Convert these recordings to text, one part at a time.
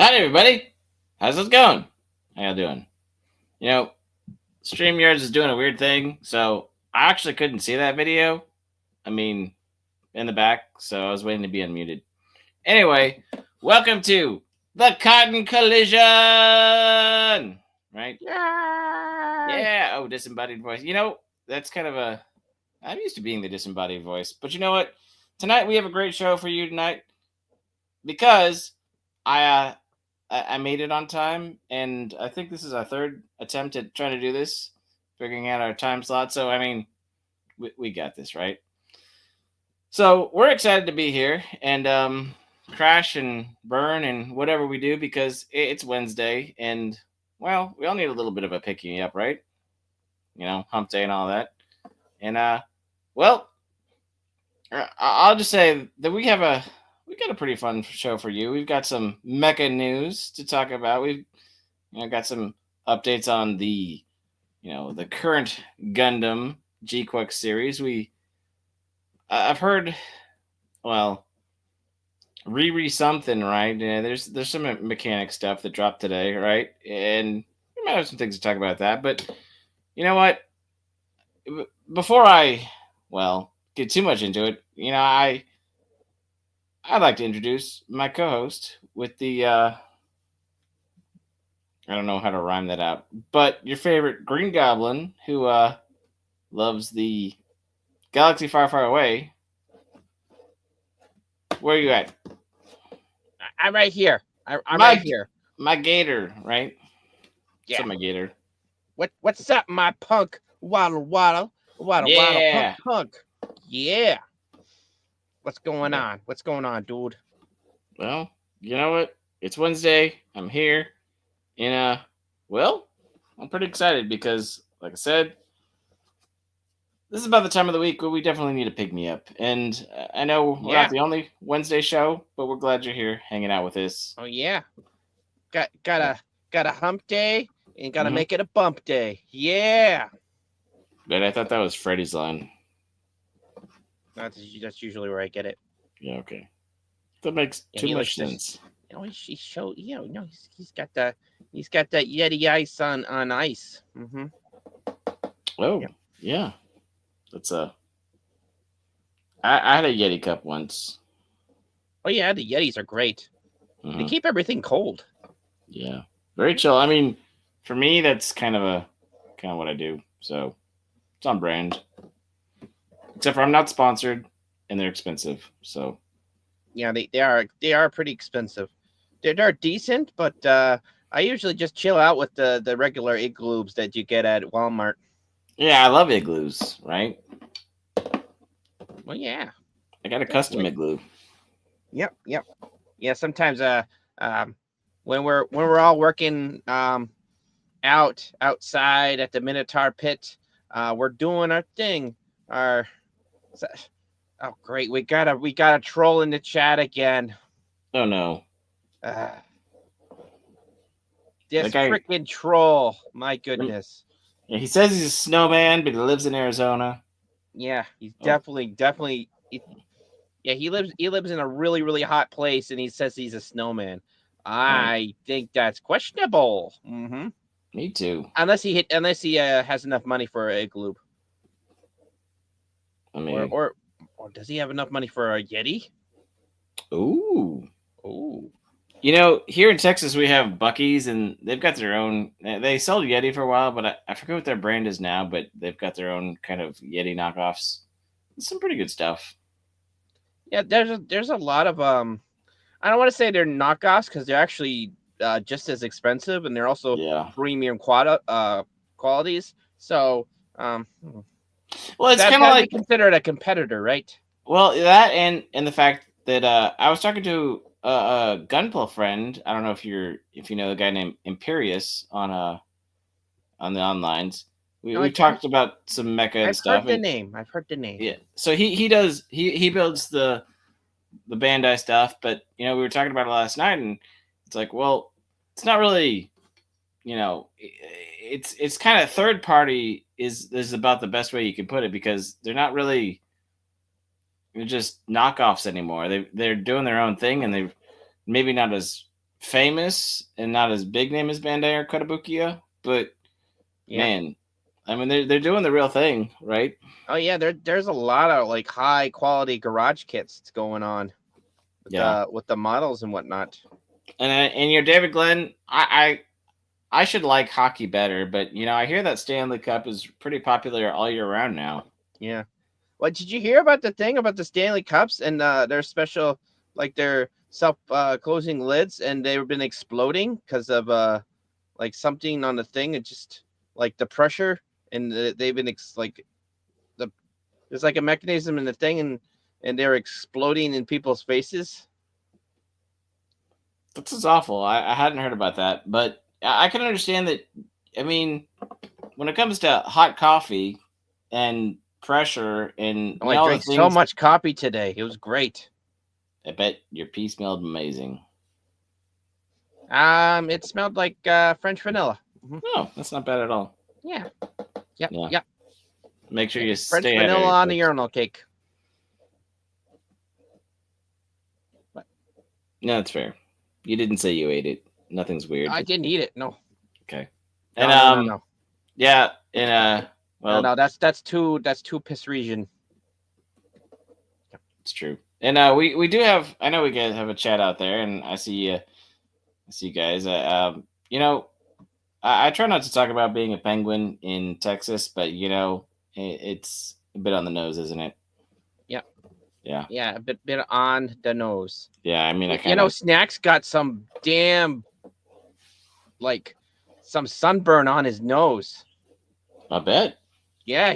Hi, everybody. How's it going? How y'all doing? You know, StreamYards is doing a weird thing, so I actually couldn't see that video. I mean, in the back, so I was waiting to be unmuted. Anyway, welcome to the Cotton Collision! Right? Yay! Yeah. Oh, disembodied voice. That's kind of a. I'm used to being the disembodied voice, but you know what? Tonight we have a great show for you tonight because I I made it on time, and I think this is our third attempt at trying to do this, figuring out our time slot. So, I mean, we got this, right? So, we're excited to be here and crash and burn and whatever we do because it's Wednesday, and, well, we all need a little bit of a picking up, right? Hump day and all that. And, well, I'll just say that we got a pretty fun show for you. We've got some mecha news to talk about. We've got some updates on the current Gundam G-Quix series. I've heard, well, Riri something, right? Yeah, there's some mechanic stuff that dropped today, right? And we might have some things to talk about that. But you know what? Before I, well, get too much into it, I'd like to introduce my co-host with the I don't know how to rhyme that out, but your favorite Green Goblin who loves the galaxy far, far away. Where are you at? I'm right here. I'm My right here. my Gator, right? What's Yeah. up, my Gator? What's up, my punk? Waddle waddle. Waddle waddle punk Yeah. punk. Yeah. What's going Yeah. on? What's going on, dude? Well, you know what? It's Wednesday. I'm here. And well, I'm pretty excited because, like I said, this is about the time of the week where we definitely need to pick me up. And I know we're not Yeah. the only Wednesday show, but we're glad you're here hanging out with us. Oh yeah. Got a hump day and gotta Mm-hmm. make it a bump day. Yeah. But I thought that was Freddie's line. That's usually where I get it. Yeah, okay. That makes Yeah, too he much likes this. sense. He showed. He's got that Yeti ice on ice. Mm-hmm. Oh, Yeah. yeah. That's I had a Yeti cup once. Oh yeah, the Yetis are great. They Mm-hmm. keep everything cold. Yeah, very chill. I mean, for me, that's kind of what I do. So it's on brand. Except for I'm not sponsored, and they're expensive. So Yeah, they are pretty expensive. They're decent, but I usually just chill out with the regular igloos that you get at Walmart. yeah, I love igloos. Right? Well, yeah, I got a custom definitely. igloo. Yep. Yeah, sometimes when we're all working outside at the Minotaur pit, we're doing our thing. Our oh great, we got a troll in the chat again. Oh no, Uh, that this guy. freaking troll, my goodness. Yeah, he says he's a snowman, but he lives in Arizona. Yeah, he's Oh, definitely. Yeah, he lives in a really really hot place, and he says he's a snowman. right. I think that's questionable. Mm-hmm. Me too. Unless he has enough money for a igloo, I or mean, or or does he have enough money for a Yeti? ooh. Oh, Here in Texas, we have Bucky's, and they've got their own. They sold Yeti for a while, but I forget what their brand is now. But they've got their own kind of Yeti knockoffs. Some pretty good stuff. yeah. There's a lot of I don't want to say they're knockoffs because they're actually just as expensive, and they're also Yeah. premium qualities. So Well, it's kind of that'd be like, considered a competitor, right? well, that and the fact that I was talking to a Gunpla friend. I don't know if you know the guy named Imperius on the onlines. No, We've talked about some mecha and I've stuff, heard the and name. I've heard the name. yeah. So he builds the Bandai stuff, but we were talking about it last night, and it's like, well, it's not really, it's kind of third party is about the best way you can put it because they're not really just knockoffs anymore. They're doing their own thing, and they've maybe not as famous and not as big name as Bandai or Kotobukiya, but Yeah. man, I mean they're doing the real thing, right? Oh yeah, there's a lot of like high quality garage kits going on Yeah, with the models and whatnot. and your David Glenn, I should like hockey better, but I hear that Stanley Cup is pretty popular all year round now. Yeah. Well, did you hear about the thing about the Stanley Cups and their special, like their self closing lids, and they've been exploding because of like something on the thing, and just like the pressure, and they've been like the there's like a mechanism in the thing, and they're exploding in people's faces. This is awful. I hadn't heard about that, but I can understand that. I mean, when it comes to hot coffee and pressure and Oh, I all the drank so things, much coffee today. It was great. I bet your pee smelled amazing. It smelled like French vanilla. No, that's not bad at all. Yeah. Yep. Yeah. Yep. Make sure Yeah. you French stay vanilla hydrated, on a folks. urinal cake. No, that's fair. You didn't say you ate it. Nothing's weird. I didn't eat it. No. Okay. No, And no. yeah, and well, No, that's too piss region. it's true. And we do have. I know we guys have a chat out there, and I see you. I see you guys. I try not to talk about being a penguin in Texas, but it's a bit on the nose, isn't it? Yeah. Yeah. Yeah, a bit on the nose. Yeah. I mean, I kind of. Snacks got some damn like some sunburn on his nose. I bet. Yeah,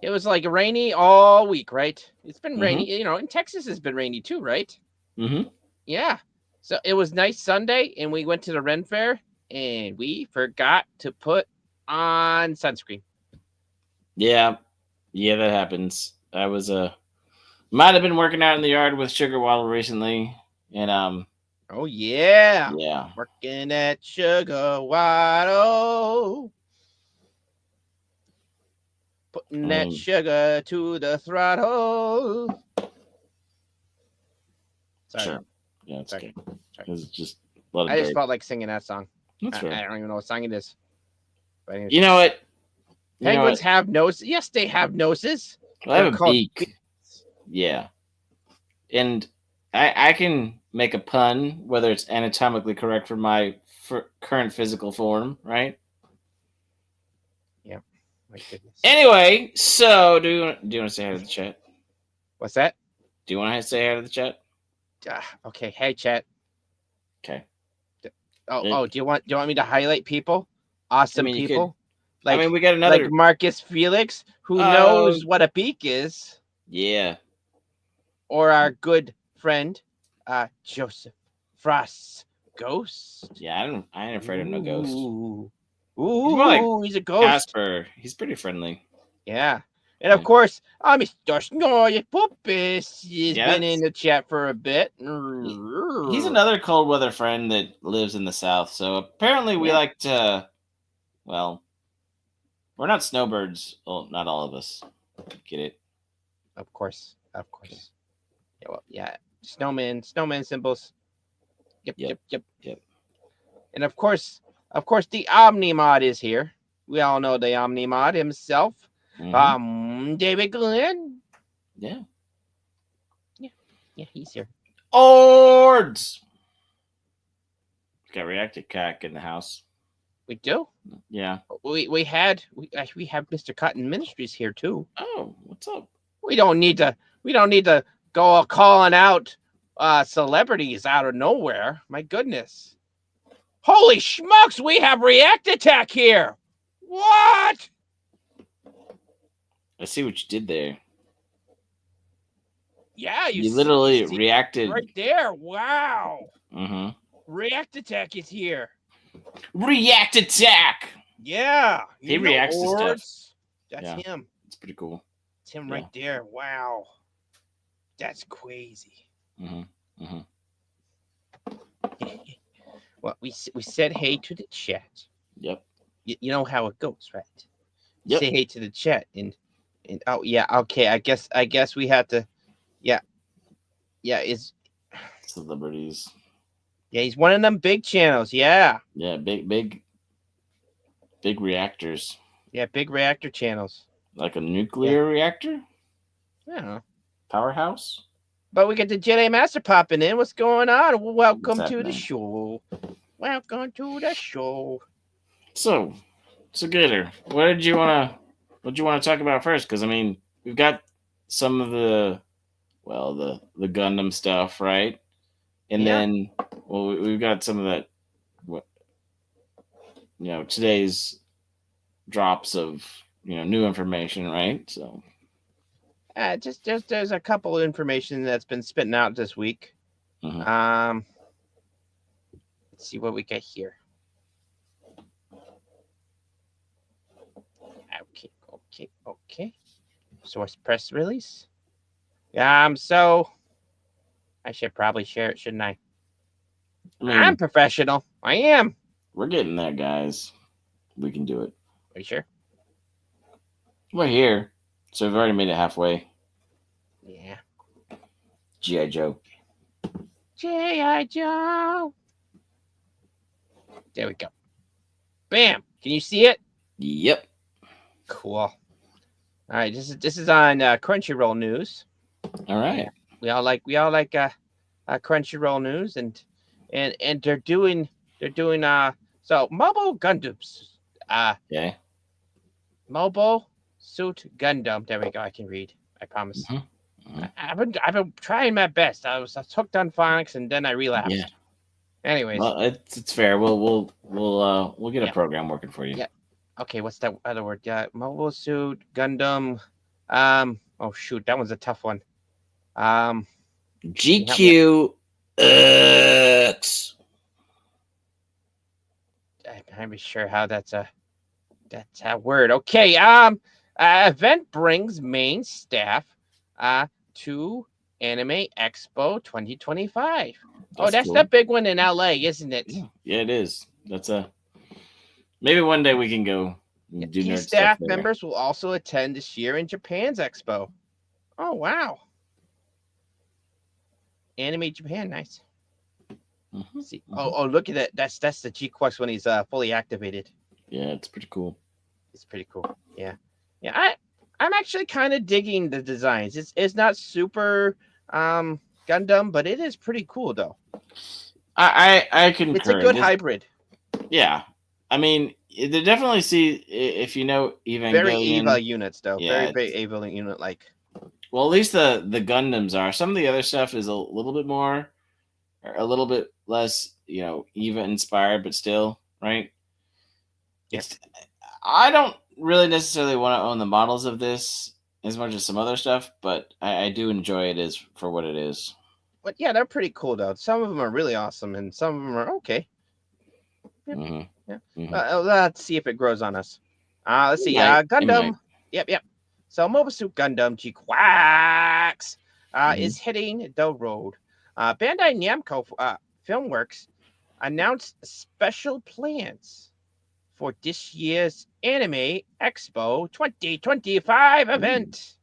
it was like rainy all week, right? It's been Mhm. rainy, in Texas it's been rainy too, right? Mm-hmm. Yeah. So it was nice Sunday, and we went to the Ren Fair, and we forgot to put on sunscreen. Yeah. Yeah, that happens. I was might have been working out in the yard with Sugar Waddle recently, and Oh yeah. yeah. Working at Sugar Waddle. Putting that sugar to the throttle. Sorry. Sure. Yeah, it's Sorry. okay. Sorry. It's just a lot of I just dirt. felt like singing that song. That's I fair. don't even know what song it is. But anyways. You know what? Penguins have noses. Yes, they have noses. Well, I have They're a called beak. Yeah. And I can make a pun, whether it's anatomically correct for my current physical form, right? Yeah. My goodness. Anyway, so do you want to say hi to the chat? What's that? Do you want to say hi to the chat? Okay. Hey, chat. Okay. Oh. Do you want me to highlight people? Awesome people. I mean, we got another like Marcus Felix, who knows what a beak is. Yeah. Or our good friend, Joseph Frost's ghost. Yeah, I ain't afraid of no ghost. Ooh, he's a ghost. Casper. He's pretty friendly. Yeah. And of course, Mr. Snowy Puppis has been in the chat for a bit. He's another cold weather friend that lives in the south. So apparently we like to, well, we're not snowbirds. Well, not all of us. Get it? Of course. Yeah, snowman symbols. Yep. And of course, the Omnimod is here. We all know the Omnimod himself. Mm-hmm. David Glenn. Yeah, he's here. Ords. Got reacted cack in the house. We do. Yeah. We have Mr. Cotton Ministries here too. Oh, what's up? We don't need to go calling out celebrities out of nowhere. My goodness. Holy smokes, we have React Attack here. What? I see what you did there. Yeah, you literally reacted right there. Wow. Mm-hmm. React Attack is here. React Attack. Yeah. He reacts to stuff. That's him. It's pretty cool. It's him right there. Wow. That's crazy. Mm-hmm. Mm-hmm. Well, we said hey to the chat. Yep. You know how it goes, right? Yep. Say hey to the chat and oh yeah, okay. I guess we have to. Yeah. It's celebrities. Yeah, he's one of them big channels. Yeah. Yeah, big reactors, Yeah, big reactor channels. like a Yeah. nuclear reactor Yeah. powerhouse. But we get the Jedi Master popping in. What's going on? What's Welcome to the happening? show. Welcome to the show. So, Gator, what did you want to talk about first? Because I mean, we've got some of the Gundam stuff, right? And Yeah. then, we've got some of that, what today's drops of new information, right? So, Just there's a couple of information that's been spitting out this week. mhm. Um, let's see what we get here. Okay. Source press release. So I should probably share it, shouldn't I? I I'm mean, professional. I am. we're getting there, guys. We can do it. Are you sure? We're here, so we've already made it halfway. Yeah. GI Joe. G.I. Joe. There we go. Bam. Can you see it? Yep. Cool. All right. This is on Crunchyroll news. All right. We all like Crunchyroll news, and they're doing so Mobile Gundams. Okay. Mobile Suit Gundam. There we go. I can read. I promise. Mhm. Mhm. I've been trying my best. I was hooked on phonics, and then I relapsed. Yeah. Anyways. Well, it's fair. We'll get a program working for you. Yeah. Okay. What's that other word? Yeah. Mobile Suit Gundam. Oh shoot, that one's a tough one. GQX. I'm not sure how that's a word. Okay. Event brings main staff to Anime Expo 2025. That's cool. the big one in LA, isn't it? Yeah, it is. That's maybe one day we can go do Key nerd staff stuff there. members will also attend this year in Japan's Expo. Oh wow. Anime Japan, nice. Mhm, See. mhm. Oh, look at that. That's the G-Quest when he's fully activated. Yeah, it's pretty cool. It's pretty cool. Yeah. I'm actually kind of digging the designs. It's not super Gundam, but it is pretty cool though. I concur. It's a good hybrid. Yeah, I mean, they definitely see if you know Evangelion. Very Eva units though. Yeah, Very Eva unit like. Well, at least the Gundams are. Some of the other stuff is a little bit more, or a little bit less, Eva inspired, but still, right? It's. I don't really necessarily want to own the models of this as much as some other stuff, but I do enjoy it as for what it is. But yeah, they're pretty cool though. Some of them are really awesome, and some of them are okay. Yep. Mm-hmm. Yeah. Mm-hmm. Let's see if it grows on us. Let's see. Gundam. Yep. So Mobile Suit Gundam G-Quax is hitting the road. Bandai Namco Filmworks announced special plans for this year's Anime Expo 2025 event,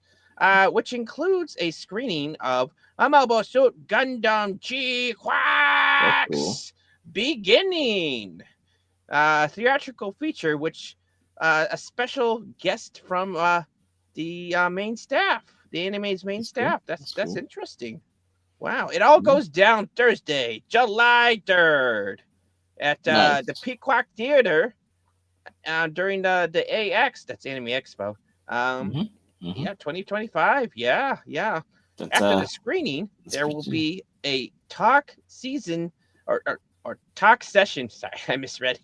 which includes a screening of a Mobile Suit Gundam G-Quax beginning. Theatrical feature, which a special guest from the main staff, the anime's main staff. Cool. That's interesting. Wow. It all goes down Thursday, July 3rd at the Peacock Theater during the AX, that's Anime Expo. Yeah, 2025. Yeah. After the screening, there will be a talk season or talk session. Sorry, I misread.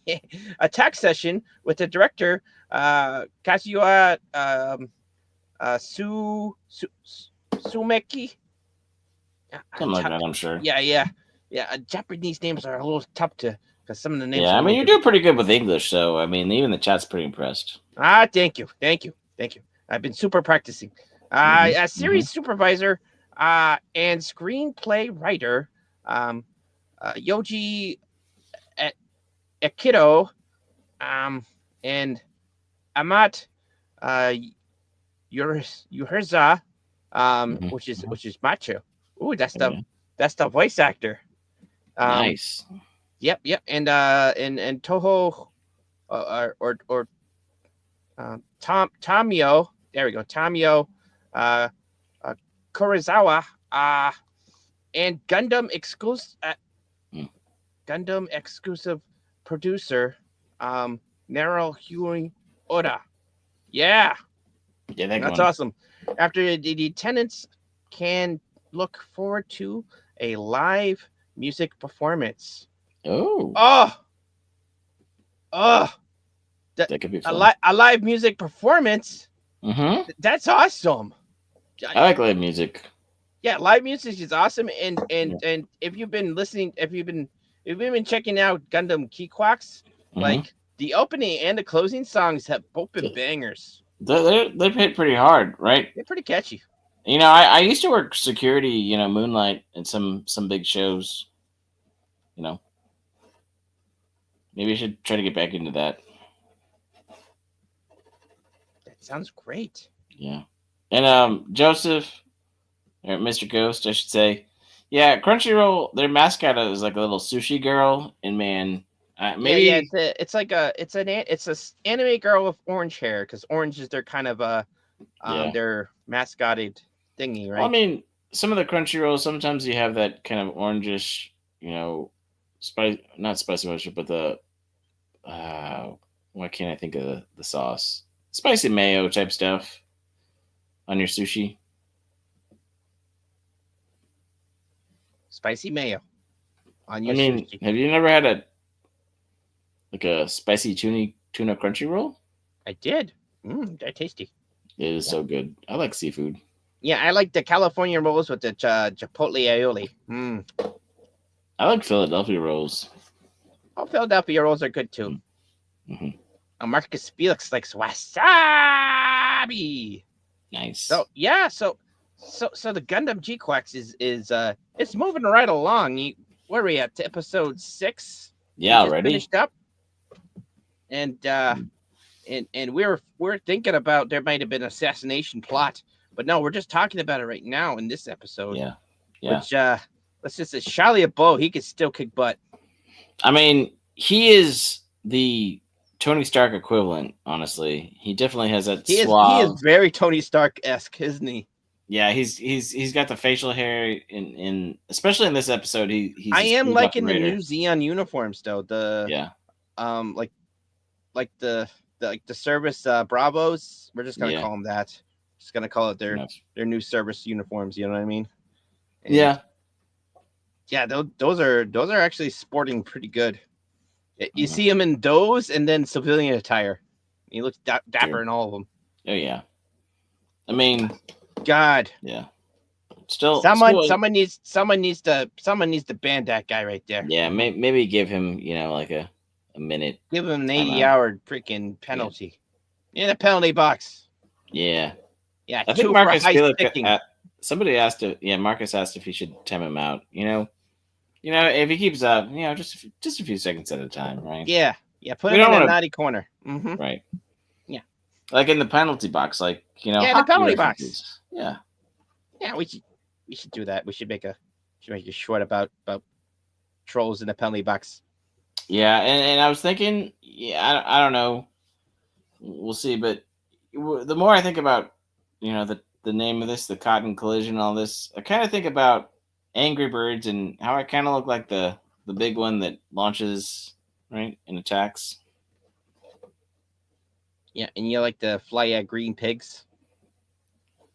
A talk session with the director, Kazuya Sumeki. Something like that, I'm sure. Yeah. Japanese names are a little tough to, because some of the names. Yeah, I mean, you're doing pretty good with English, so I mean, even the chat's pretty impressed. Thank you. I've been super practicing. A series supervisor and screenplay writer, Yoji Akido, and Amat Yuherza, which is Macho. Ooh, that's the voice actor. Nice. Yep, and Toho or Tamio. There we go, Tamio, uh, uh Kurizawa, and Hmm. Gundam exclusive producer, Naro Huing Oda. Yeah, Yeah, that that's going. awesome. After the tenants can look forward to a live music performance. Oh, Oh, oh, the, that could be fun. a live music performance. Mm-hmm. That's awesome. I like live music. Yeah, live music is awesome. Yeah. And if you've been listening, if you've been checking out Gundam Keyquacks, Mm-hmm. like the opening and the closing songs have both been bangers. They hit pretty hard, right? They're pretty catchy. I used to work security, moonlight in some big shows. You know, maybe I should try to get back into that. That sounds great. Yeah. And Joseph, or Mr. Ghost, I should say. Yeah, Crunchyroll, their mascot is like a little sushi girl, and man, Yeah. maybe It's a anime girl with orange hair because orange is their kind of yeah. their mascotted thingy, Well, I right? mean, some of the Crunchyroll sometimes you have that kind of orangish, spice, not spicy mustard, but the uh, why can't I think of the sauce? Spicy mayo type stuff on your sushi. Spicy mayo on I your mean, sushi. have you never had a spicy tuna crunchy roll? I did. They're tasty. It is Yeah. so good. I like seafood. Yeah, I like the California rolls with the chipotle aioli. I like Philadelphia rolls. Oh, Philadelphia rolls are good too. Mm-hmm. Marcus Felix likes wasabi. Nice. So yeah, so the Gundam G-Quax is it's moving right along. Where are we at? To episode 6. Yeah, We just already. finished up, and we're thinking about there might have been an assassination plot, but no, we're just talking about it right now in this episode. Yeah. Which let's just say Charlie Abo, he could still kick butt. I mean, he is the Tony Stark equivalent. Honestly, he definitely has that He suave. is very Tony Stark-esque, isn't he? Yeah, he's got the facial hair in especially in this episode. He's I am screwed liking the operator. new Xeon uniforms though. Yeah. Like the service Bravos. We're just gonna Yeah. call them that. Just gonna call it Enough. their new service uniforms. You know what I mean? And Yeah. yeah. Those are actually sporting pretty good. You Mhm. see him in those and then civilian attire. He looks dapper Sure. in all of them. Oh yeah. I mean, God. yeah. Still, Someone needs to ban that guy right there. yeah. Maybe give him like a minute. Give him an timeout. 80-hour freaking penalty in a penalty box. Yeah. Yeah, I think 2 Marcus for high Felix. sticking. Somebody asked Marcus asked if he should time him out. If he keeps up, just a few seconds at a time, right? Yeah. Put We him don't in a wanna- naughty corner. Mm-hmm. Right. Yeah. Like in the penalty box, like Yeah, the hockey penalty references. box. Yeah. Yeah, we should do that. We should make a short about trolls in the penalty box. Yeah, and I was thinking, I don't know, we'll see, but the more I think about, the name of this, the Cotton Collision, all this, I kind of think about Angry Birds and how I kind of look like the big one that launches right and attacks. Yeah, and you like the fly at green pigs.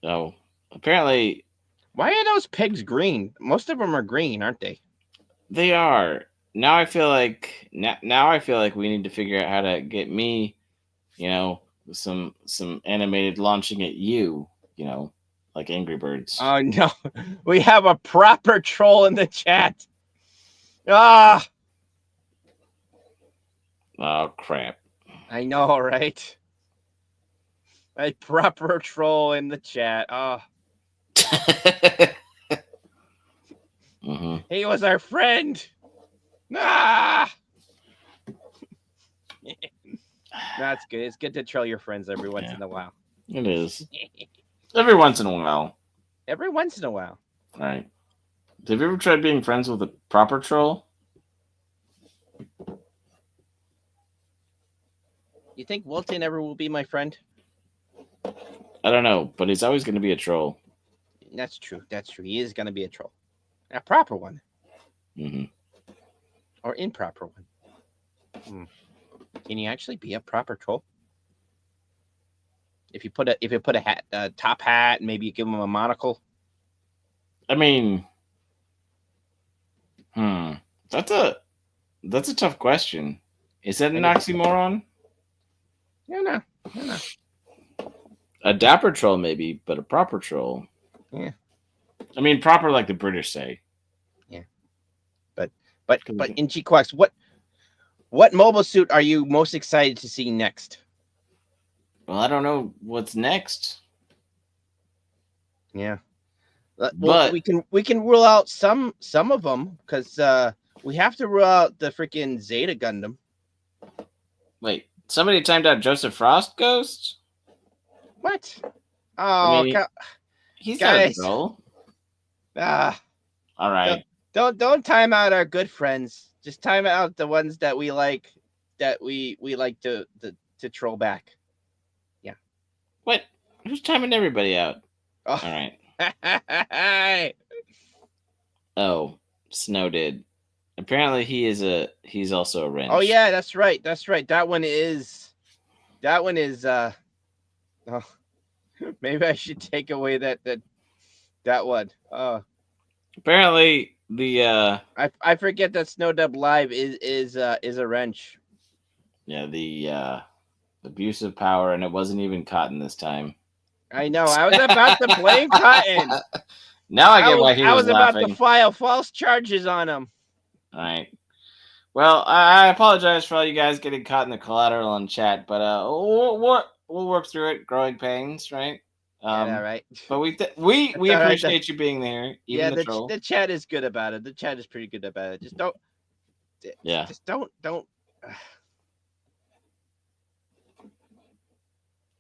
So apparently Why are those pigs green? Most of them are green, aren't they? they are. Now I feel like we need to figure out how to get me, some animated launching at you, like Angry Birds. Oh no, we have a proper troll in the chat. Ah, Oh crap. I know, right? A proper troll in the chat. Oh, Mm-hmm. he was our friend. Ah. That's good. It's good to troll your friends every once in a while. It is. Every once in a while. Every once in a while. All right. Have you ever tried being friends with a proper troll? You think Wilton ever will be my friend? I don't know, but he's always going to be a troll. That's true. That's true. He is gonna be a troll, a proper one Hmm. or improper one. Hmm. Can you actually be a proper troll? If you put a hat, top hat, and maybe you give him a monocle. I mean, hmm, that's a that's a tough question. Is that an That is a tough one. oxymoron? No, no, no, no. A dapper troll, maybe, but a proper troll. Yeah, I mean, proper like the British say. yeah. But but in G-Quax, what mobile suit are you most excited to see next? Well, I don't know what's next, Yeah. Well, but we can rule out some of them because we have to rule out the freaking Zeta Gundam. wait, somebody timed out Joseph Frost Ghost. What? I Oh, mean, he's not a guys, troll. ah, All don't, right, don't time out our good friends. Just time out the ones that we like, that we like to troll back. Yeah. what? Who's timing everybody out? Oh. All right. Oh, Snow did. Apparently, he's also a wrench. Oh yeah, that's right. That's right. That one is. Oh, maybe I should take away that one. Apparently, the I forget that Snowdub Live is a wrench. the abuse of power, and it wasn't even cotton this time. I know. I was about to blame Cotton. Now I get why he I was was about to laughing. file false charges on him. All right. Well, I apologize for all you guys getting caught in the collateral in chat, but we'll work through it. Growing pains, right? Yeah, right. But we all right. appreciate you being there, even Yeah, the troll. the chat is good about it. The chat is pretty good about it. Just don't. Yeah. Just don't.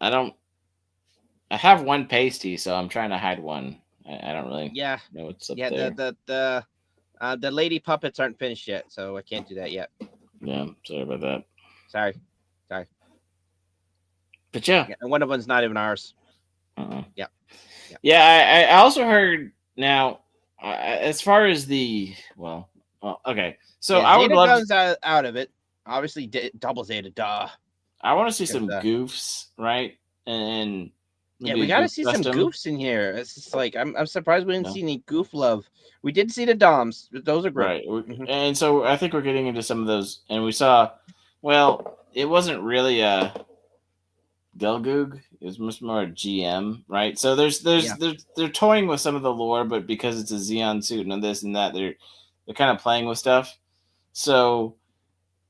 I don't. I have one pasty, so I'm trying to hide one. I don't really. Yeah. know what's up Yeah. there. The lady puppets aren't finished yet, so I can't do that yet. Yeah. Sorry about that. Sorry. But yeah. And one of them's not even ours. Yeah. Yeah. Yeah. I also heard now, as far as well, okay. So yeah, I would Zeta love comes out of it. Obviously, double Zeta. Duh. I want to see some goofs, right? And yeah, we got to see some goofs in here. It's just like I'm surprised we didn't see any goof love. We did see the Doms. Those are great. Right. And so I think we're getting into some of those. And we saw, well, it wasn't really a Gelgoog. It was much more a GM, right? So they're toying with some of the lore, but because it's a Xeon suit and this and that, they're kind of playing with stuff. So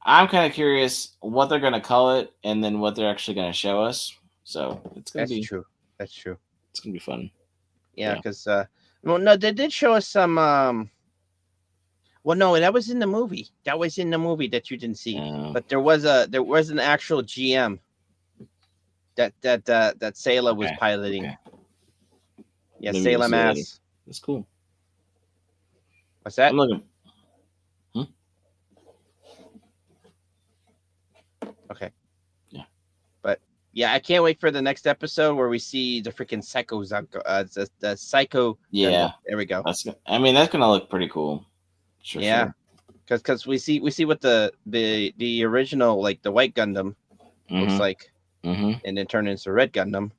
I'm kind of curious what they're going to call it, and then what they're actually going to show us. So it's going to be true. That's true. It's going to be fun. Yeah, because well, no, they did show us some. Well, no, that was in the movie. That was in the movie that you didn't see. But there was an actual GM that Sayla was piloting. Okay. Yeah, Sayla Mass. That's cool. What's that? I'm looking. Okay. Yeah. But yeah, I can't wait for the next episode where we see the freaking Psycho the Psycho. Yeah. Gundam. There we go. That's gonna look pretty cool. Sure. Because we see what the original, like the white Gundam looks like, and then turn into Red Gundam.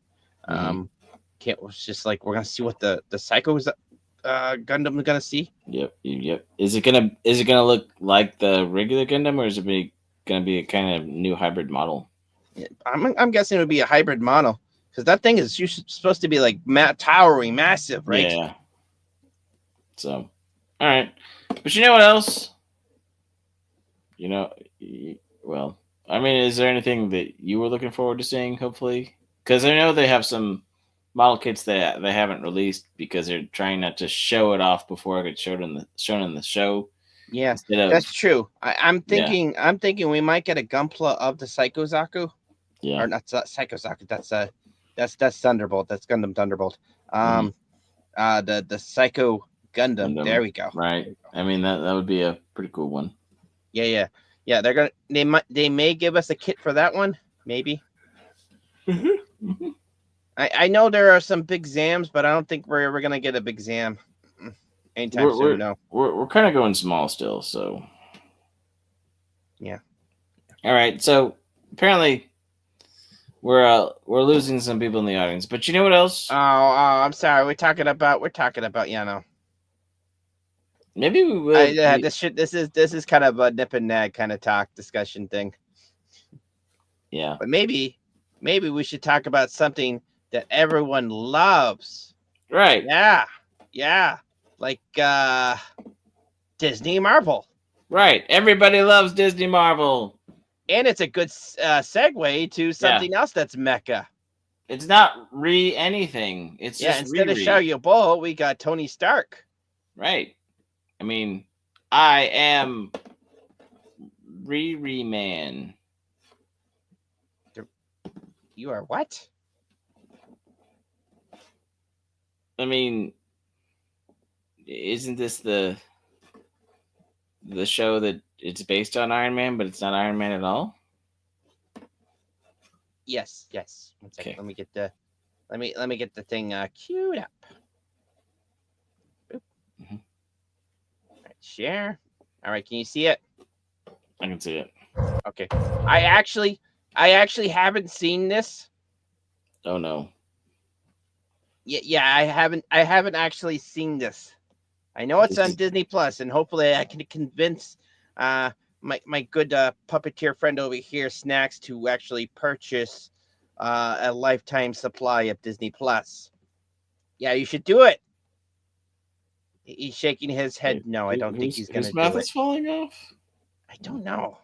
It's just like we're gonna see what the Psycho Gundam is gonna see. Yep. Is it gonna look like the regular Gundam, or is it gonna be a kind of new hybrid model? Yeah, I'm guessing it would be a hybrid model, because that thing is supposed to be like towering, massive, right? Yeah. So, all right, but you know what else? Well, I mean, is there anything that you were looking forward to seeing? Hopefully, because I know they have some model kits that they haven't released because they're trying not to show it off before it gets shown in the show. Yeah, that's true. I'm thinking we might get a Gunpla of the Psycho Zaku. Yeah. Or not Psycho Zaku. That's Thunderbolt. That's Gundam Thunderbolt. The Psycho Gundam. There we go. Right. I mean that would be a pretty cool one. Yeah. They may give us a kit for that one. maybe. Mhm. I know there are some big Zams, but I don't think we're ever gonna get a big Zam anytime we're soon. we're No. we're kind of going small still. So Yeah. all right. So apparently we're losing some people in the audience. But you know what else? I'm sorry. We're talking about Maybe we would. this is kind of a nip and nag kind of talk discussion thing. Yeah. But maybe we should talk about something that everyone loves. Right. Yeah. Yeah. Like Disney Marvel. Right. Everybody loves Disney Marvel. And it's a good segue to Yeah. something else that's mecha. It's not anything. It's Yeah, just instead of Riri. Shao Bo, we got Tony Stark. Right. I mean, I am Riri Man. You are what? I mean, isn't this the show that it's based on Iron Man, but it's not Iron Man at all? Yes, yes. One second. Okay. Let me get the thing queued up. Boop. Mhm. All right, share. All right, can you see it? I can see it. Okay. I actually haven't seen this. Oh no. Yeah, I haven't actually seen this. I know it's This on is Disney Plus, and hopefully I can convince my good puppeteer friend over here, Snacks, to actually purchase a lifetime supply of Disney Plus. Yeah, you should do it. He's shaking his head. No, I don't think he's gonna whose mouth do it. is falling off? I don't know.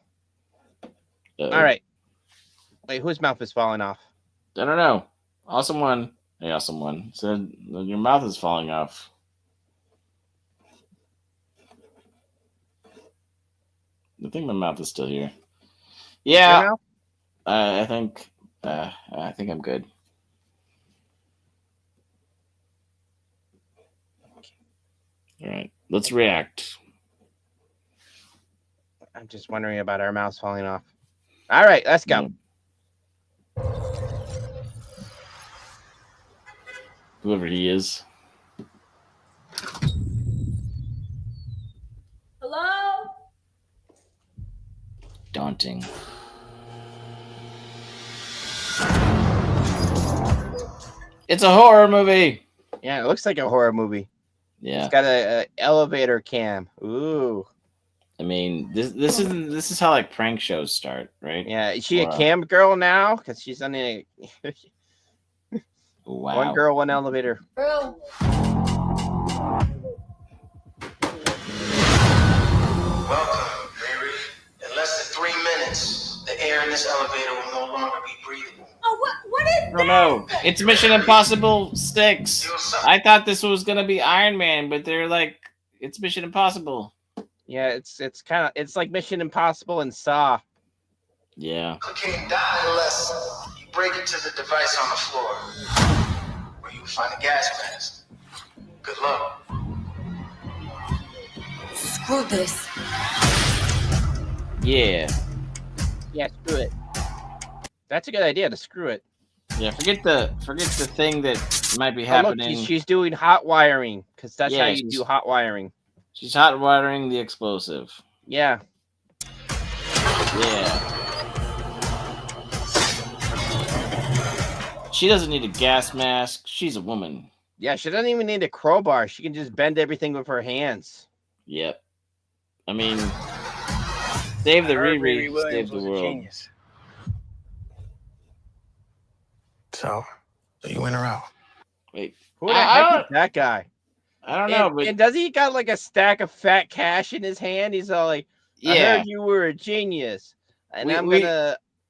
Uh-oh. All right. Wait, whose mouth is falling off? I don't know. Awesome one. Hey, awesome one. Said your mouth is falling off. I think my mouth is still here. Yeah, Your mouth? I think. I think I'm good. All right, let's react. I'm just wondering about our mouths falling off. All right, let's go. Yeah. Whoever he is. Hello? Daunting. It's a horror movie. Yeah, it looks like a horror movie. Yeah. It's got a elevator cam. Ooh. I mean, this is how like prank shows start, right? Yeah, is she a Wow. cam girl now? Because she's on a Wow. one girl, one elevator. Bro. Welcome, Riri. In less than 3 minutes, the air in this elevator will no longer be breathable. Oh, what is Oh no, it's Mission Impossible 6. You'll suffer. I thought this was gonna be Iron Man, but they're like, it's Mission Impossible. Yeah, it's like Mission Impossible and Saw. Yeah. Cocaine die unless you break into the device on the floor, where you will find a gas mask. Good luck. Screw this. Yeah. Yeah, screw it. That's a good idea to screw it. Yeah, forget the thing that might be Oh, look, happening. she's doing hot wiring because that's how Yeah, you do hot wiring. She's hot wiring the explosive. Yeah. Yeah. She doesn't need a gas mask. She's a woman. Yeah, she doesn't even need a crowbar. She can just bend everything with her hands. Yep. I mean, save the Riri, save the was a world. genius. So you in or out? Wait, Who the I heck don't- is that guy? I don't know, And, but and does he got like a stack of fat cash in his hand? He's all like, I yeah, heard you were a genius, and We-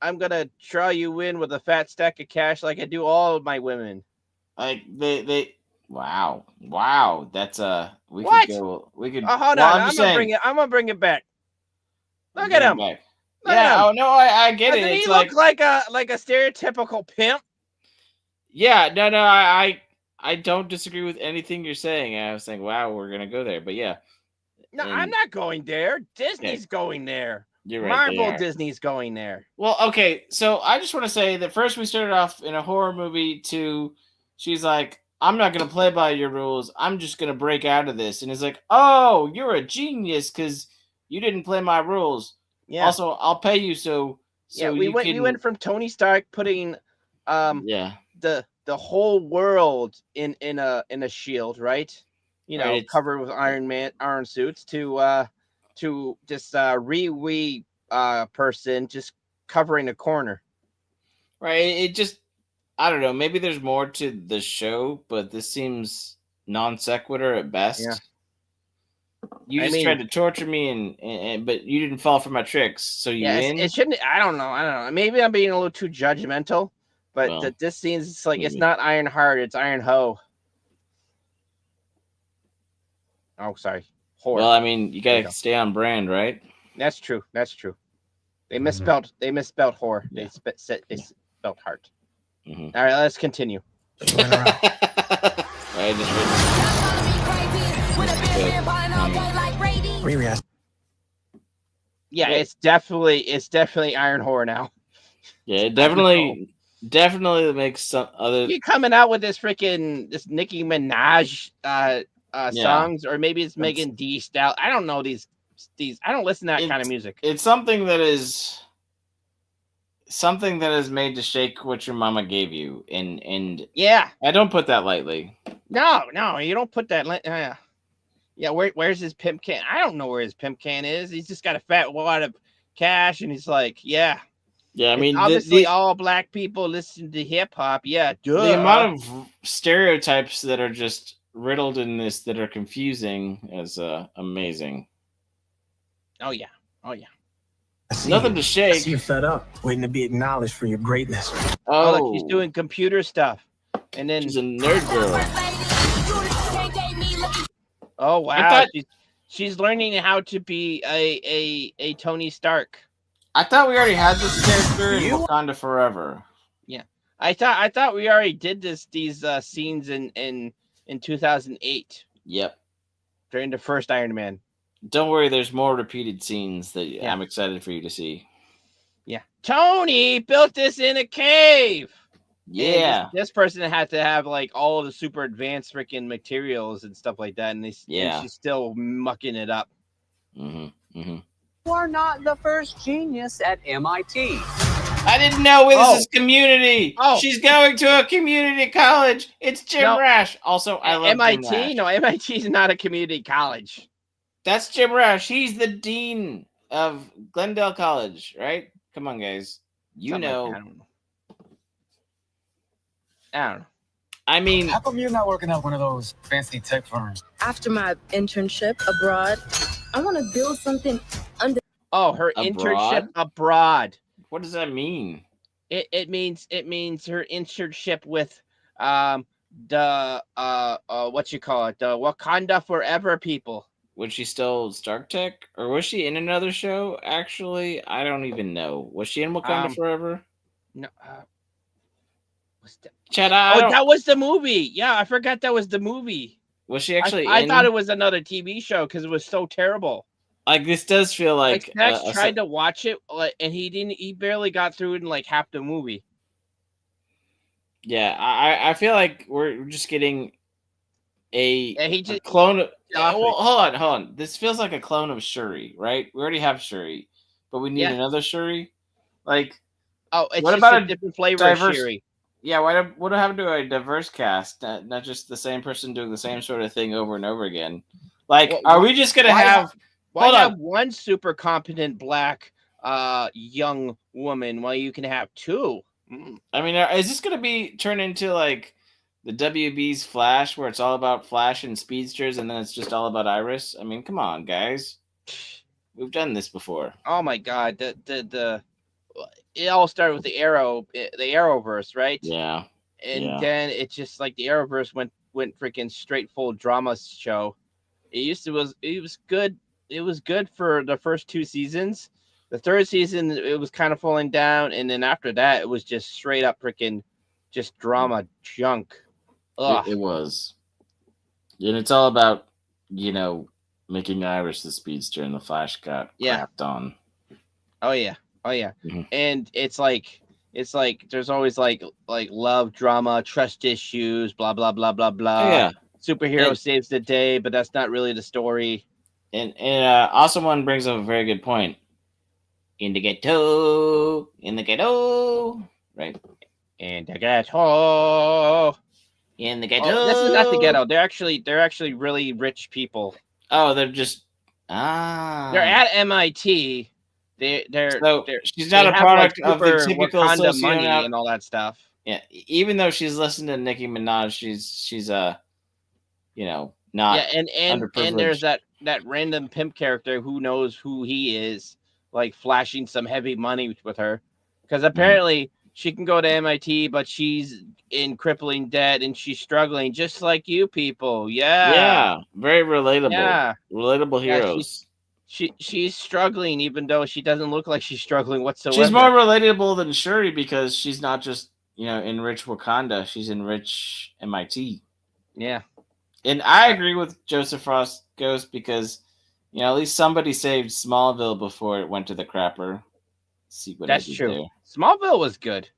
I'm gonna draw you in with a fat stack of cash like I do all of my women. like they. Wow, that's we What? could go. We could. Oh, hold well, on, I'm just saying. I'm gonna bring it back. Look bring at it him. back. Look Yeah. at him. Oh no, I get Doesn't it. he It's look like a stereotypical pimp? yeah. No, I don't disagree with anything you're saying. I was saying, wow, we're gonna go there, but yeah. No, And- I'm not going there. Disney's going there. You're right. They Marvel are. Disney's going there. Well, okay. So I just want to say that first we started off in a horror movie. To she's like, I'm not gonna play by your rules. I'm just gonna break out of this. And it's like, oh, you're a genius because you didn't play my rules. Yeah. Also, I'll pay you so we you can. went from Tony Stark putting Yeah. the whole world in a shield, right? You know, Right, covered with iron suits to this person just covering a corner. Right. It just I don't know. Maybe there's more to the show, but this seems non sequitur at best. Yeah. You just tried to torture me, and but you didn't fall for my tricks, so you win. It shouldn't. I don't know. Maybe I'm being a little too judgmental, but this seems it's like it's not Iron Heart, it's Iron Hoe. Oh, sorry. Whore. Well, I mean, you gotta stay on brand, right? That's true. They misspelled. They misspelled whore. Yeah. They spelled heart. Mm-hmm. All right, let's continue. Yeah, it's definitely Iron Whore now. Yeah, it definitely makes some other. You coming out with this Nicki Minaj songs, or maybe it's Megan Thee Stallion. I don't know these. I don't listen to that kind of music. It's something that is made to shake what your mama gave you, and yeah, I don't put that lightly. No, you don't put that. Yeah, where's his pimp can? I don't know where his pimp can is. He's just got a fat wad of cash, and he's like, yeah. I mean, obviously all black people listen to hip hop. Yeah, duh. The amount of stereotypes that are just riddled in this that are confusing is amazing. Oh yeah. Nothing to shake. I see you fed up, waiting to be acknowledged for your greatness. Oh, look, she's doing computer stuff, and then she's a nerd girl. Oh wow, she's learning how to be a Tony Stark. I thought we already had this character in Wakanda Forever. Yeah, I thought we already did these scenes in 2008. Yep, during the first Iron Man. Don't worry, there's more repeated scenes that I'm excited for you to see. Yeah, Tony built this in a cave. Yeah, this person had to have like all of the super advanced freaking materials and stuff like that, and and she's still mucking it up. You are not the first genius at MIT. I didn't know this is community. Oh, she's going to a community college. It's Jim Rash. Also, I love MIT. Jim Rash. No, MIT is not a community college. That's Jim Rash. He's the dean of Glendale College, right? Come on, guys. Something know. Like I don't know. I mean, how come you're not working at one of those fancy tech firms? After my internship abroad, I want to build something under. Oh, her internship abroad. What does that mean? It means her internship with the what you call it, the Wakanda Forever people. Was she still Stark Tech, or was she in another show? Actually, I don't even know. Was she in Wakanda Forever? No. What's that? Chad, that was the movie. Yeah, I forgot that was the movie. Was she actually? I thought it was another TV show because it was so terrible. Like, this does feel like Max tried to watch it, and he barely got through it in like half the movie. Yeah, I feel like we're just getting a clone of. Well, hold on. This feels like a clone of Shuri, right? We already have Shuri, but we need another Shuri. Like, it's what about a different flavor of Shuri? Yeah, what happened to a diverse cast? Not just the same person doing the same sort of thing over and over again. Like, are we just gonna have? Why have one super competent black young woman while you can have two? I mean, is this going to be turned into like the WB's Flash, where it's all about Flash and speedsters, and then it's just all about Iris? I mean, come on, guys, we've done this before. Oh my God, the it all started with the Arrowverse, right? Yeah, and then it's just like the Arrowverse went freaking straight full drama show. It was good. It was good for the first two seasons. The third season, it was kind of falling down. And then after that, it was just straight up freaking just drama junk. It was. And it's all about, making Iris the speedster, and the Flash got crapped on. Oh yeah. Mhm. And it's like there's always like love drama, trust issues, blah blah blah blah Oh blah. yeah, Superhero and saves the day, but that's not really the story. also one brings up a very good point. In the ghetto, right? And the ghetto. In the Oh, this is not the ghetto. ghetto. They're actually really rich people. Oh, they're just They're at MIT. They they're So they're she's they not a have like product of the super typical Wakanda money socio. and all that stuff. Yeah, even though she's listened to Nicki Minaj, she's Yeah, not and there's underprivileged. that random pimp character who knows who he is, like flashing some heavy money with her, because apparently she can go to MIT, but she's in crippling debt and she's struggling just like you people. Yeah, Yeah, very relatable. yeah, Relatable yeah. heroes. She's struggling, even though she doesn't look like she's struggling She's more whatsoever. relatable than Shuri because she's not just in rich Wakanda. She's in rich MIT. Yeah, And I uh, agree with Joseph Frost Ghost because at least somebody saved Smallville before it went to the crapper. See what I that's did true. there? Smallville was good.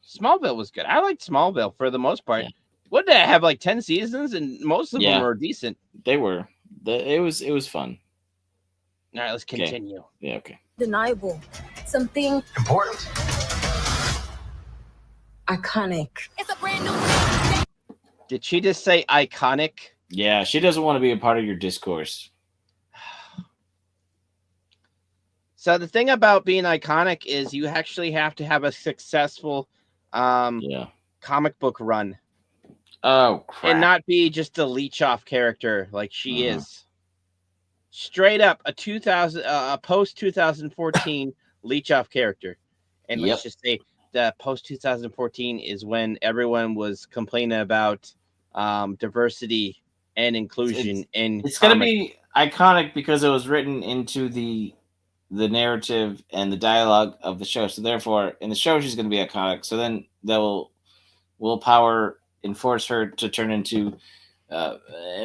Smallville was good. I liked Smallville for the most part. Yeah. What did it have, like 10 seasons, and most of them Yeah. were decent. They were. It was fun. All right, let's continue. Yeah. Okay. Undeniable. Something Important. iconic. It's a brand new Did she just say iconic? Yeah, she doesn't want to be a part of your discourse. So the thing about being iconic is you actually have to have a successful Yeah. comic book run Oh crap! and not be just a leech off character like she Mhm. is. Straight up a post 2014 leech off character. And Yep. let's just say the post 2014 is when everyone was complaining about diversity and inclusion in It's gonna comics. be iconic because it was written into the narrative and the dialogue of the show. So therefore, in the show, she's gonna be iconic. So then that will power enforce her to turn into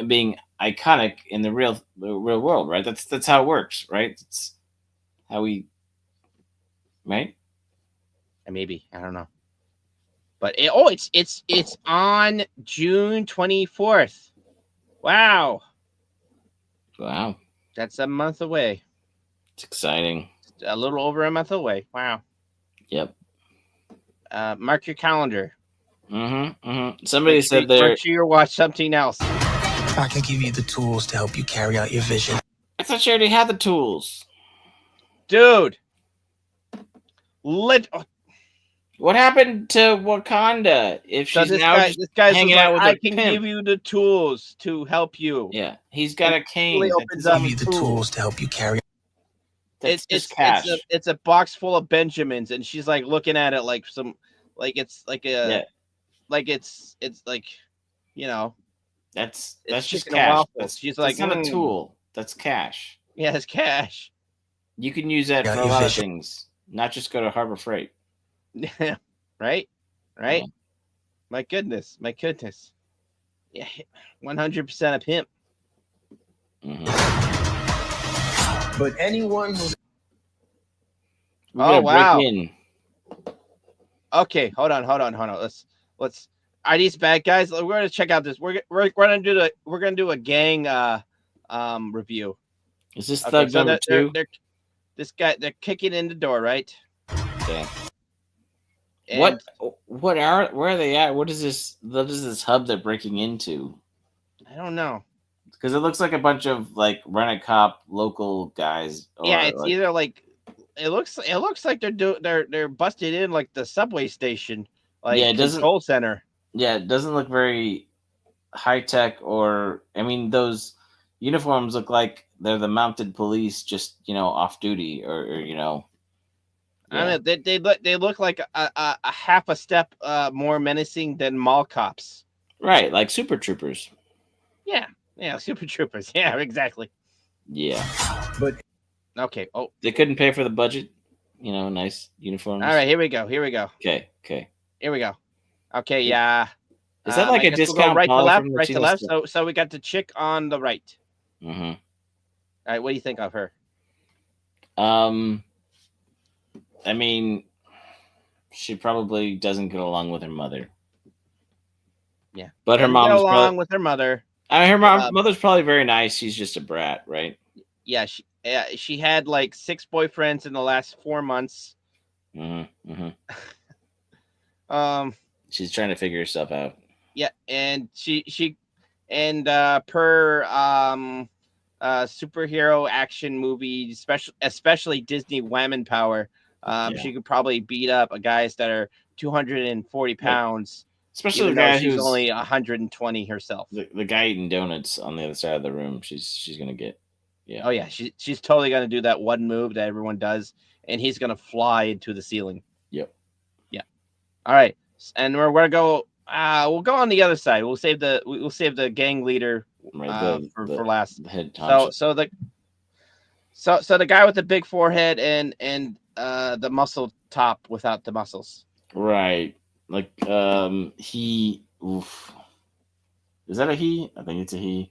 being iconic in the real world, right? That's how it works, right? That's how we, right? Maybe, I don't know. But it's on June 24th. Wow. Wow, That's a month away. it's exciting. A little over a month away. Wow. Yep. Mark your calendar. Somebody Make said there. Make sure you watch something else. I can give you the tools to help you carry out your vision. I thought she already had the tools. Dude. What happened to Wakanda? If So she's this now guy, just this guy's hanging like, out with I a can pimp. give you the tools to help you. Yeah, he's got a cane. Really That opens doesn't up Give you the Cool. tools to help you carry. That's just cash. It's a box full of Benjamins, and she's like looking at it like some, like it's like a, Yeah. like it's like, you know, That's it's just chicken and cash. waffles. She's like, that's not a "Mm." tool. That's cash. Yeah, it's cash. You can use that Got for a your lot of vision. things, not just go to Harbor Freight. Right? Yeah. My goodness. Yeah, 100% a pimp. Mhm. But anyone who's We're gonna wow. break in. Okay, hold on. Let's. Are these bad guys? We're gonna check out this. We're gonna do a gang review. Is this Okay, thug so number two? they're kicking in the door, right? Okay. And Where are they at? What is this hub they're breaking into? I don't know. Because it looks like a bunch of like rent-a-cop local guys. Yeah, it's either like it looks like they're busted in like the subway station, like Yeah, it doesn't- control center. Yeah, it doesn't look very high tech, or I mean, those uniforms look like they're the mounted police, just off duty, or I yeah. mean, they look like a half a step more menacing than mall cops. Right, like Super Troopers. Yeah, super troopers. Yeah, exactly. Yeah, but Okay. Oh, they couldn't pay for the budget. Nice uniforms. all right. Here we go. Okay. Okay. Yeah. Is that like I a guess we'll go discount right to Paula left, from right to Latino left. stuff? So we got the chick on the right. Mm-hmm. All right. What do you think of her? I mean, she probably doesn't get along with her mother. Yeah, But her doesn't get mom's along probably. with her mother. I mean, her mother's probably very nice. She's just a brat, right? Yeah, she had like 6 boyfriends in the last 4 months. Mm-hmm, mm-hmm. Um, She's trying to figure herself out. yeah, and per superhero action movie, especially Disney Whammon Power, Yeah. she could probably beat up guys that are 240 pounds, Especially even the though guy she's who's only 120 herself. the guy eating donuts on the other side of the room. She's gonna get. Yeah. Oh yeah, she's totally gonna do that one move that everyone does, and he's gonna fly into the ceiling. Yep. Yeah. All right, and we're gonna go. We'll go on the other side. We'll save the gang leader for last. The head So honcho. the guy with the big forehead and the muscle top without the muscles. Right. Like he. Oof. Is that a he? I think it's a he.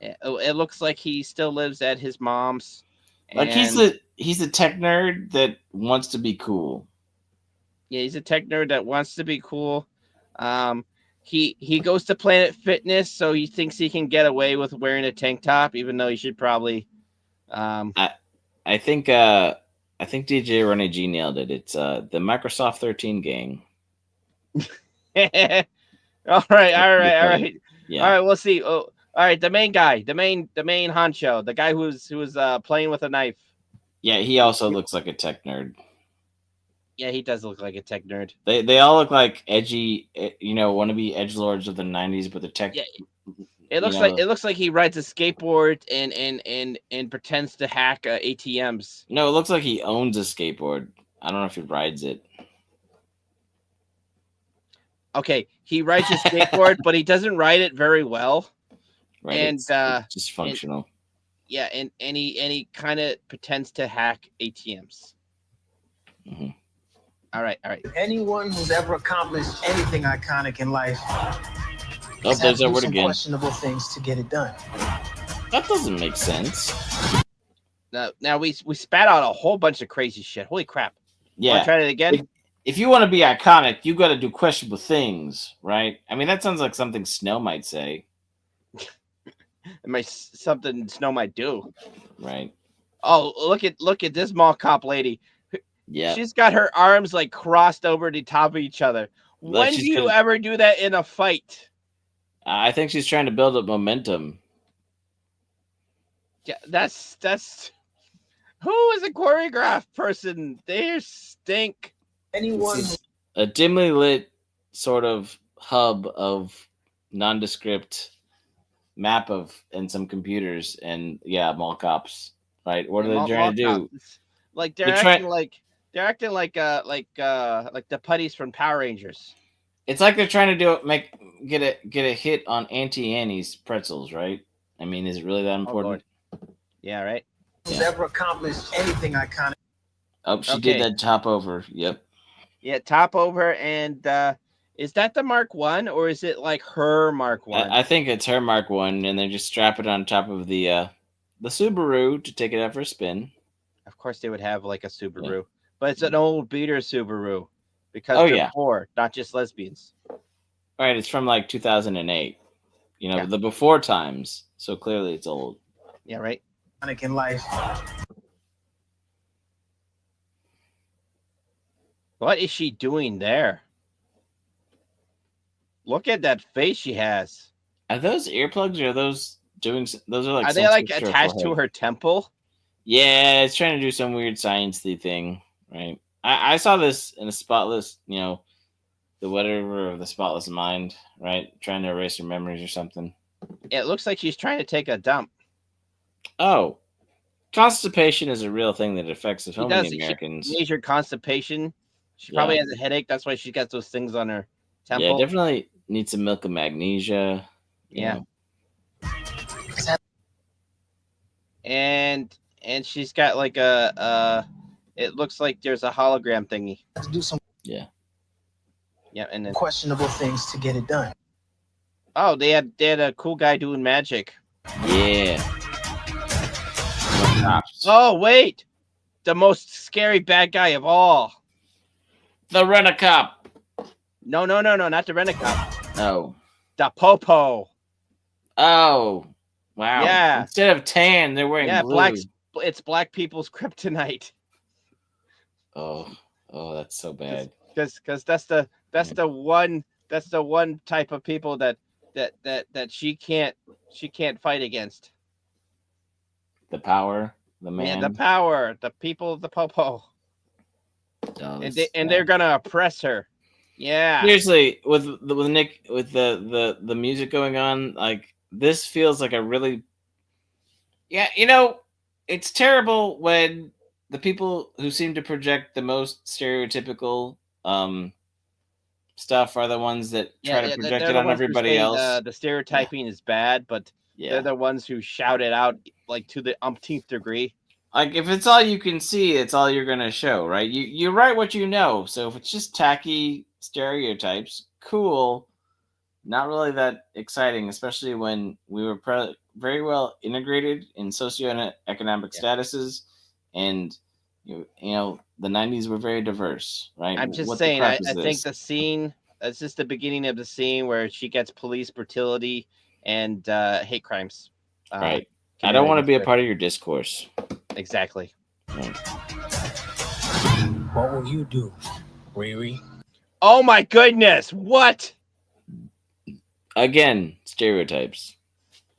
It looks like he still lives at his mom's. Like he's a tech nerd that wants to be cool. Yeah, he's a tech nerd that wants to be cool. He goes to Planet Fitness, so he thinks he can get away with wearing a tank top, even though he should probably. I think DJ Ronnie G nailed it. It's the Microsoft 13 gang. all right. Yeah. All right, we'll see. Oh, all right, the main guy, the main honcho, the guy who's playing with a knife. Yeah, he also looks like a tech nerd. Yeah, he does look like a tech nerd. They all look like edgy, wannabe edgelords of the 90s, but the tech. Yeah, it looks like he rides a skateboard and pretends to hack ATMs. No, it looks like he owns a skateboard. I don't know if he rides it. Okay, he rides a skateboard, but he doesn't ride it very well. Right, and it's just functional. And he kind of pretends to hack ATMs. Mm-hmm. All right. Anyone who's ever accomplished anything iconic in life Oh, there's that word some again. questionable things to get it done. That doesn't make sense. Now we spat out a whole bunch of crazy shit. Holy crap! Yeah. Want to try it again? If you want to be iconic, you got to do questionable things, right? I mean, that sounds like something Snow might say. Something Snow might do. Right. Oh, look at this mall cop lady. Yeah. She's got her arms like crossed over the top of each other. Like when do you ever do that in a fight? I think she's trying to build up momentum. Yeah, that's who is a choreograph person? They stink. Anyone A dimly lit sort of hub of nondescript map and some computers and mall cops. Right? What are they trying to do? Like they're acting like the putties from Power Rangers. It's like they're trying to get a hit on Auntie Annie's pretzels, right? I mean, is it really that important? Yeah, right. who's ever accomplished anything iconic. Oh, she did that top over. Yep. Yeah, top over, and is that the Mark I, or is it like her Mark I? I think it's her Mark I, and they just strap it on top of the Subaru to take it out for a spin. Of course, they would have like a Subaru, but it's an old beater Subaru because they're poor, not just lesbians. Right, it's from like 2008. The before times. So clearly, it's old. Yeah, right. In life. What is she doing there? Look at that face she has. Are those earplugs, or are those doing? Those are like. Are they like attached to her temple? Yeah, it's trying to do some weird science-y thing, right? I saw this in a Spotless, the whatever of the Spotless Mind, right? Trying to erase her memories or something. It looks like she's trying to take a dump. Oh, constipation is a real thing that affects so many Americans. Major constipation. She probably has a headache. That's why she got those things on her temple. Yeah, definitely needs some milk of magnesia. Yeah. And she's got like it looks like there's a hologram thingy. To do some Yeah, and then questionable things to get it done. Oh, they had a cool guy doing magic. Yeah. Oh, wait. the most scary bad guy of all. The Rent-A-Cop. No, not the Rent-A-Cop. Oh. The Popo. Oh. Wow. Yeah. Instead of tan, they're wearing blue. It's black people's kryptonite. Oh, that's so bad. Because that's the one type of people that she can't fight against. The power, the man. Yeah, the power, the people of the Popo. Oh, and they're gonna oppress her. Yeah. Seriously, with Nick, with the music going on, like this feels like a really, yeah, it's terrible when the people who seem to project the most stereotypical stuff are the ones that try to project it on everybody else. The stereotyping is bad, but they're the ones who shout it out like to the umpteenth degree. Like if it's all you can see, it's all you're gonna show, right? You write what you know. So if it's just tacky stereotypes, cool. Not really that exciting, especially when we were very well integrated in socioeconomic statuses, and you know the '90s were very diverse, right? I'm just saying. I think the scene. It's just the beginning of the scene where she gets police brutality and hate crimes. Right. I don't want to be a part of your discourse. Exactly. Right. What will you do, Riri? Oh my goodness! What? Again, stereotypes.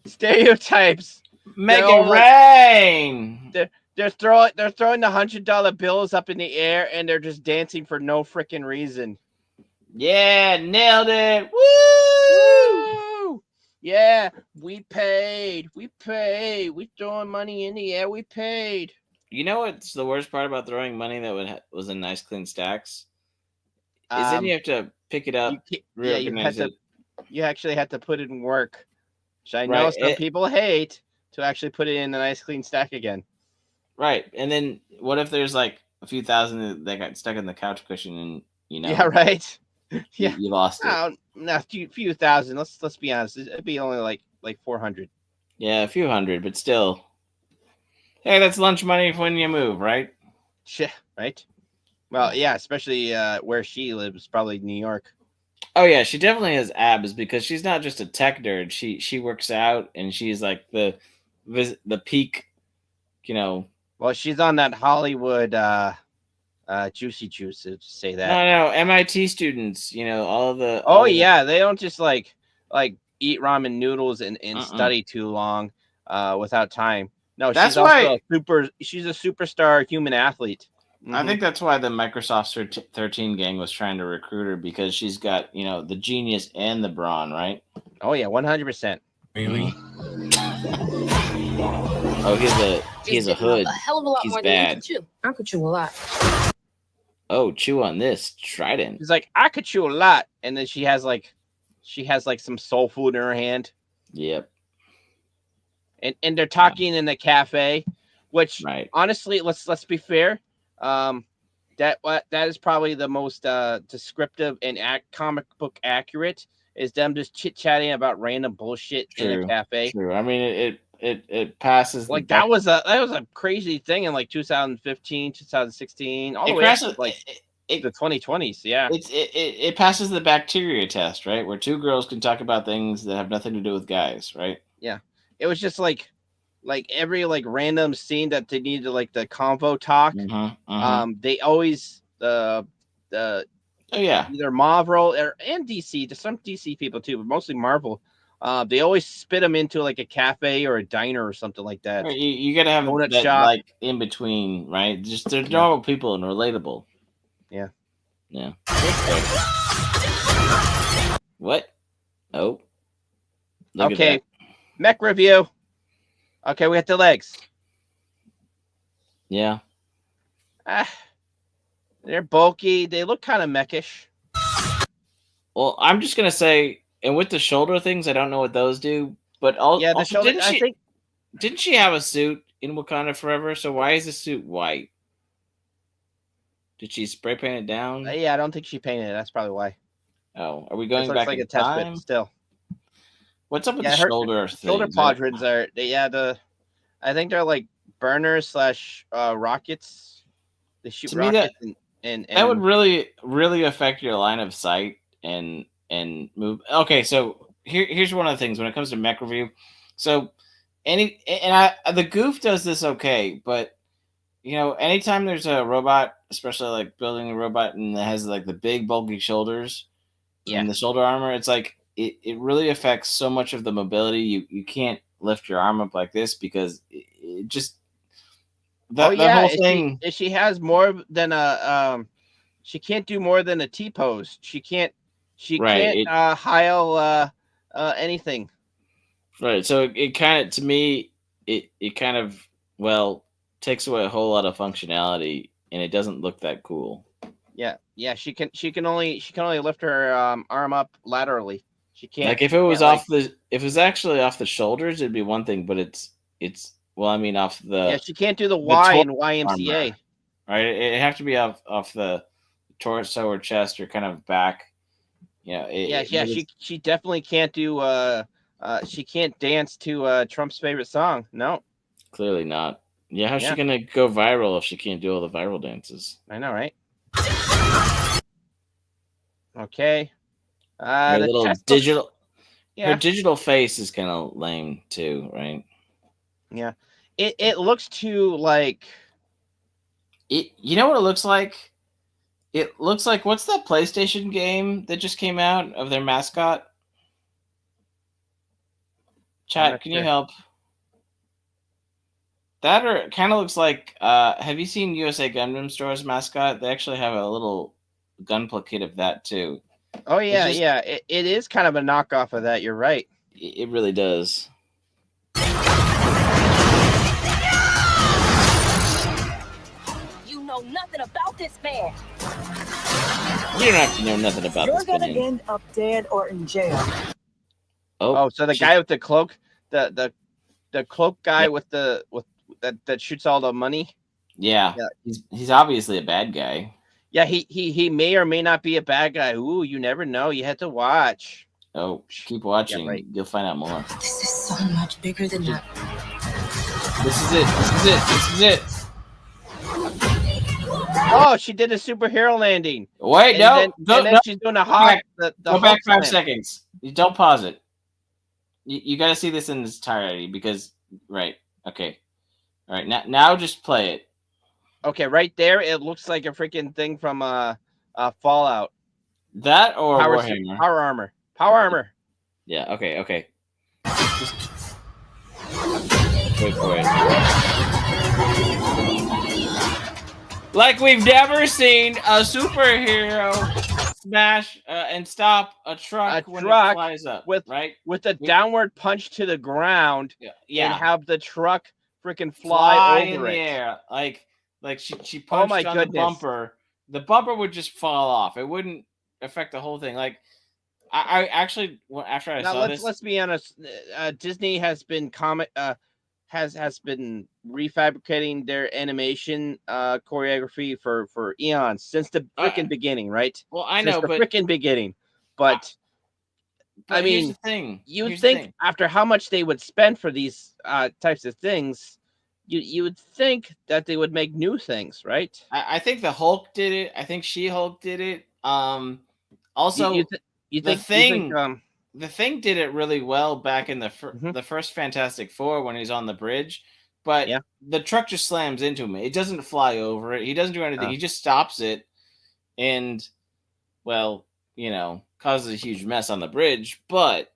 Stereotypes. Make it rain. They're throwing the $100 bills up in the air and they're just dancing for no freaking reason. Yeah, nailed it. Woo! Yeah, we paid. We throwing money in the air. We paid. You know what's the worst part about throwing money that was in nice clean stacks? Is then you have to pick it up, reorganize it. You actually have to put it in work, which I know some people hate, to actually put it in a nice clean stack again. Right, and then what if there's like a few thousand that got stuck in the couch cushion, and Yeah, right. You lost it. No, a few thousand. Let's be honest. It'd be only like 400. Yeah, a few hundred, but still. Hey, that's lunch money when you move, right? Shit, right? Well, yeah, especially where she lives, probably New York. Oh yeah, she definitely has abs because she's not just a tech nerd. She works out and she's like the peak, Well, she's on that Hollywood juicy juice to say that. No, MIT students, all the. Oh yeah, they don't just like eat ramen noodles and study too long without time. No, that's she's a superstar human athlete. Mm-hmm. I think that's why the Microsoft 13 gang was trying to recruit her, because she's got, the genius and the brawn, right? Oh yeah, 100%. Really? Oh, he's a hood. A hell of a lot He's more bad. than you can chew. I could chew a lot. Oh, chew on this trident. She's like, I could chew a lot, and then she has some soul food in her hand. Yep. And they're talking in the cafe, which honestly, let's be fair. That is probably the most descriptive and comic book accurate, is them just chit chatting about random bullshit in a cafe. True. I mean, it passes. Like that was a crazy thing in like 2015, 2016, all the way up to the 2020s. Yeah, it passes the bacteria test, right? Where two girls can talk about things that have nothing to do with guys, right? Yeah, it was just like every random scene that they needed the convo talk. They always either Marvel and DC, to some DC people too, but mostly Marvel. They always spit them into a cafe or a diner or something like that. Right, you gotta have that shop. In between, right? Just they're normal people and relatable. Yeah. What? Oh. Okay. Mech review. Okay, we got the legs. Yeah. They're bulky. They look kind of mechish. Well, I'm just gonna say, and with the shoulder things, I don't know what those do. But the shoulder. Didn't she have a suit in Wakanda Forever? So why is the suit white? Did she spray paint it down? Yeah, I don't think she painted it. That's probably why. Oh, are we going back in a test time? bit still. What's up with the shoulder things? Shoulder quadrants I think they're like burners / rockets. They shoot To me, that rockets and that would really affect your line of sight and move. Okay, so here's one of the things when it comes to mech review. So the goof does this okay, but anytime there's a robot, especially like building a robot and it has like the big bulky shoulders yeah. and the shoulder armor, it's like it really affects so much of the mobility. You can't lift your arm up like this because it just that whole thing. If she has more than she can't do more than a T pose. She can't Right. heil anything. Right. So it kind of, to me, it kind of, well, takes away a whole lot of functionality and it doesn't look that cool. Yeah. She can only lift her arm up laterally. She can't. Like if it was if it was actually off the shoulders, it'd be one thing, but it's well, I mean off the she can't do the Y in torso YMCA. armor, right? It have to be off the torso or chest or kind of back. She definitely can't do she can't dance to Trump's favorite song. No. Clearly not. Yeah, how's she gonna go viral if she can't do all the viral dances? I know, right? Okay. Her The little chest digital yeah. her digital face is kind of lame too, right? Yeah. It looks too like You know what it looks like? It looks like, what's that PlayStation game that just came out of their mascot? Chat, can you help? That or it kind of looks like, have you seen USA Gundam Store's mascot? They actually have a little gunpla kit of that too. Oh yeah, it is kind of a knockoff of that. You're right. It really does. You know nothing about this man. You don't have to know nothing about You're this. gonna end up dead or in jail. Oh, so the guy with the cloak, the cloak guy with that shoots all the money. Yeah. He's obviously a bad guy. Yeah, he may or may not be a bad guy. Ooh, you never know. You have to watch. Oh, keep watching. Yeah, right. You'll find out more. This is so much bigger than that. This is it. This is it. Oh, she did a superhero landing. Wait, and then she's doing a hop. Go back 5 seconds. You don't pause it. You got to see this in its entirety because, right? Okay, all right. Now just play it. Okay, right there, it looks like a freaking thing from Fallout. That or Warhammer? Power armor. Yeah. Okay. Just wait for it. Like we've never seen a superhero smash and stop a truck when it flies up, with a downward punch to the ground, and have the truck freaking fly over in the it. air. Like she punched on the bumper. The bumper would just fall off. It wouldn't affect the whole thing. Like I actually, after I saw this, let's be honest. Disney has been has been refabricating their animation choreography for eons, since the freaking beginning, right? Well, I know, since the but freaking beginning. But I mean, here's the thing. You'd think after how much they would spend for these types of things, you would think that they would make new things, right? I think the Hulk did it. I think She-Hulk did it. Also, the Thing did it really well back in the first Fantastic Four when he's on the bridge, but the truck just slams into him. It doesn't fly over it. He doesn't do anything. He just stops it, and causes a huge mess on the bridge. But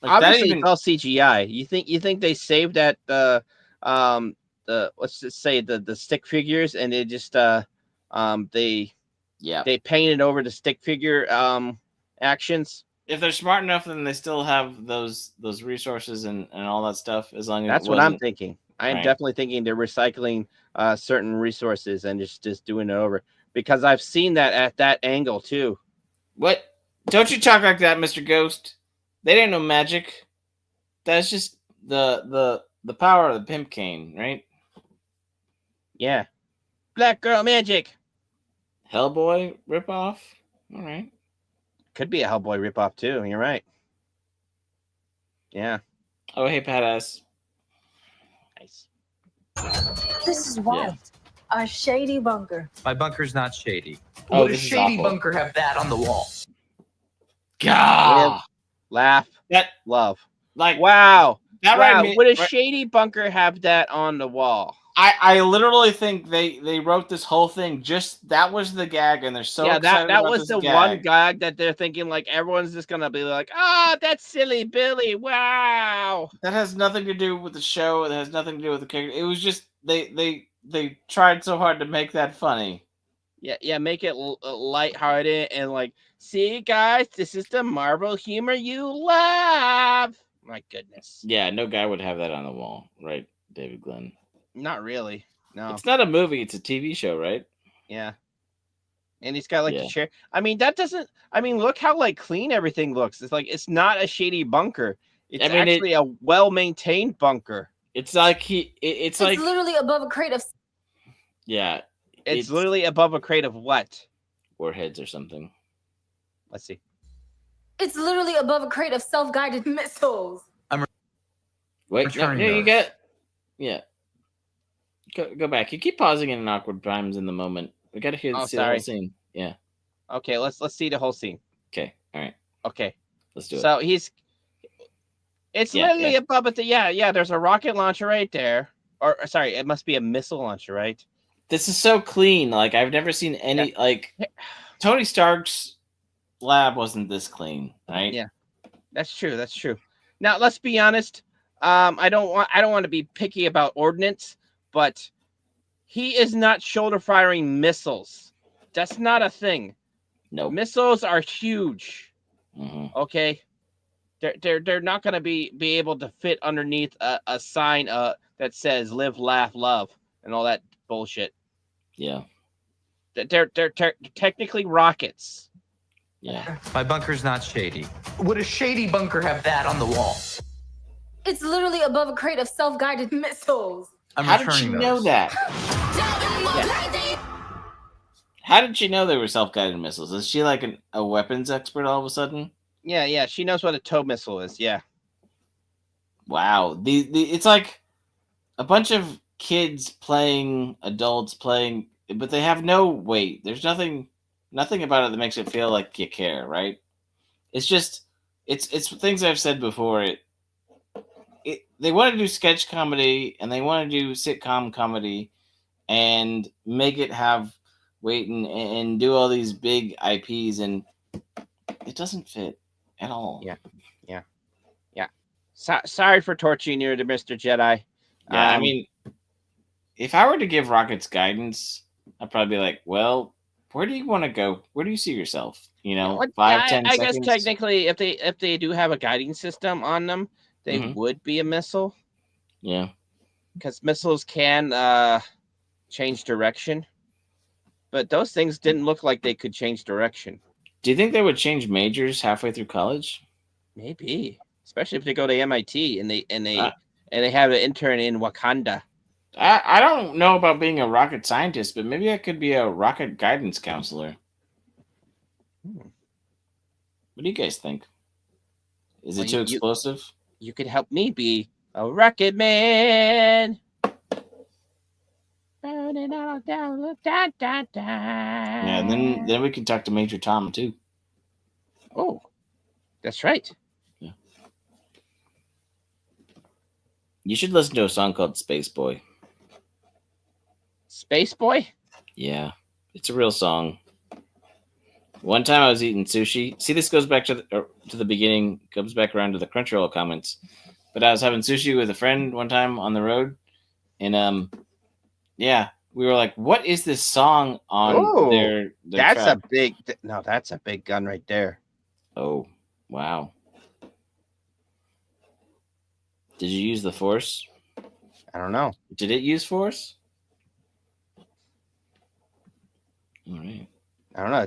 obviously, it's all CGI. You think they saved that let's just say the stick figures, and they just they painted over the stick figure actions. If they're smart enough, then they still have those resources and all that stuff. As long as that's what I'm thinking. I am definitely thinking they're recycling certain resources and just doing it over, because I've seen that at that angle too. What? Don't you talk like that, Mr. Ghost? They didn't know magic. That's just the power of the pimp cane, right? Yeah. Black girl magic. Hellboy ripoff. All right. Could be a Hellboy ripoff too. You're right. Yeah. Oh, hey, badass. Nice. This is wild. A shady bunker. My bunker's not shady. Oh, Would a this is shady awful. bunker have that on the wall? God, Live, laugh, that love. like Wow. that Wow. right me. Would a right- shady bunker have that on the wall? I literally think they wrote this whole thing just that was the gag, and they're so yeah, excited that about was this the gag. one gag that they're thinking like everyone's just gonna be like, that's silly Billy. Wow. That has nothing to do with the show. It has nothing to do with the character. It was just they tried so hard to make that funny. Yeah, make it lighthearted and like, see guys, this is the Marvel humor you love. My goodness. Yeah, no guy would have that on the wall, right, David Glenn? Not really. No. It's not a movie; it's a TV show, right? Yeah. And he's got like Yeah. the chair. I mean, that doesn't. I mean, look how like clean everything looks. It's like it's not a shady bunker. It's I mean, actually a well-maintained bunker. It's like it's like literally above a crate of. yeah, It's literally above a crate of what? warheads or something. Let's see. It's literally above a crate of self-guided missiles. Wait, no, Returning you those. get yeah. Go back. You keep pausing in awkward times in the moment. We got to hear Oh, see the whole sorry. scene. Yeah. Okay, let's see the whole scene. Okay. All right. Okay. Let's do it. So it's Yeah, literally yeah. above it. Yeah. There's a rocket launcher right there. Or sorry, it must be a missile launcher, right? This is so clean. Like I've never seen any like Tony Stark's lab wasn't this clean, right? Yeah. That's true. That's true. Now let's be honest. I don't want to be picky about ordnance, but he is not shoulder firing missiles. That's not a thing. No. Missiles are huge. Mhm. Okay. They're not gonna be able to fit underneath a sign that says live, laugh, love and all that bullshit. Yeah. They're technically rockets. Yeah. My bunker's not shady. Would a shady bunker have that on the wall? It's literally above a crate of self-guided missiles. I'm How did returning she know those. that? How did she know they were self-guided missiles? Is she like a weapons expert all of a sudden? Yeah. She knows what a tow missile is. Yeah. Wow. It's like a bunch of kids playing, adults playing, but they have no weight. There's nothing about it that makes it feel like you care, right? It's just it's things I've said before. They want to do sketch comedy and they want to do sitcom comedy and make it have weight and do all these big IPs and it doesn't fit at all. Yeah. Sorry for torturing you, Mr. Jedi. Yeah, I mean, if I were to give Rockets guidance, I'd probably be like, well, where do you want to go? Where do you see yourself? You know, What- 5, I 10 guess seconds? technically, if they do have a guiding system on them, they Mhm. would be a missile Yeah. because missiles can change direction. But those things didn't look like they could change direction. Do you think they would change majors halfway through college? Maybe, especially if they go to MIT and they Uh, have an intern in Wakanda. I don't know about being a rocket scientist, but maybe I could be a rocket guidance counselor. What do you guys think? Is it Well, too you- explosive? You could help me be a rocket man. Burning all down, da, da, da. Yeah, and then we can talk to Major Tom too. Oh, that's right. You should listen to a song called Space Boy. Space Boy? Yeah, it's a real song. One time I was eating sushi. See, this goes back to the beginning, comes back around to the Crunchyroll comments. But I was having sushi with a friend one time on the road, and yeah, we were like, "What is this song on Oh, their That's track?" that's a big gun right there. Oh, wow. Did you use the force? I don't know. Did it use force? All right. I don't know.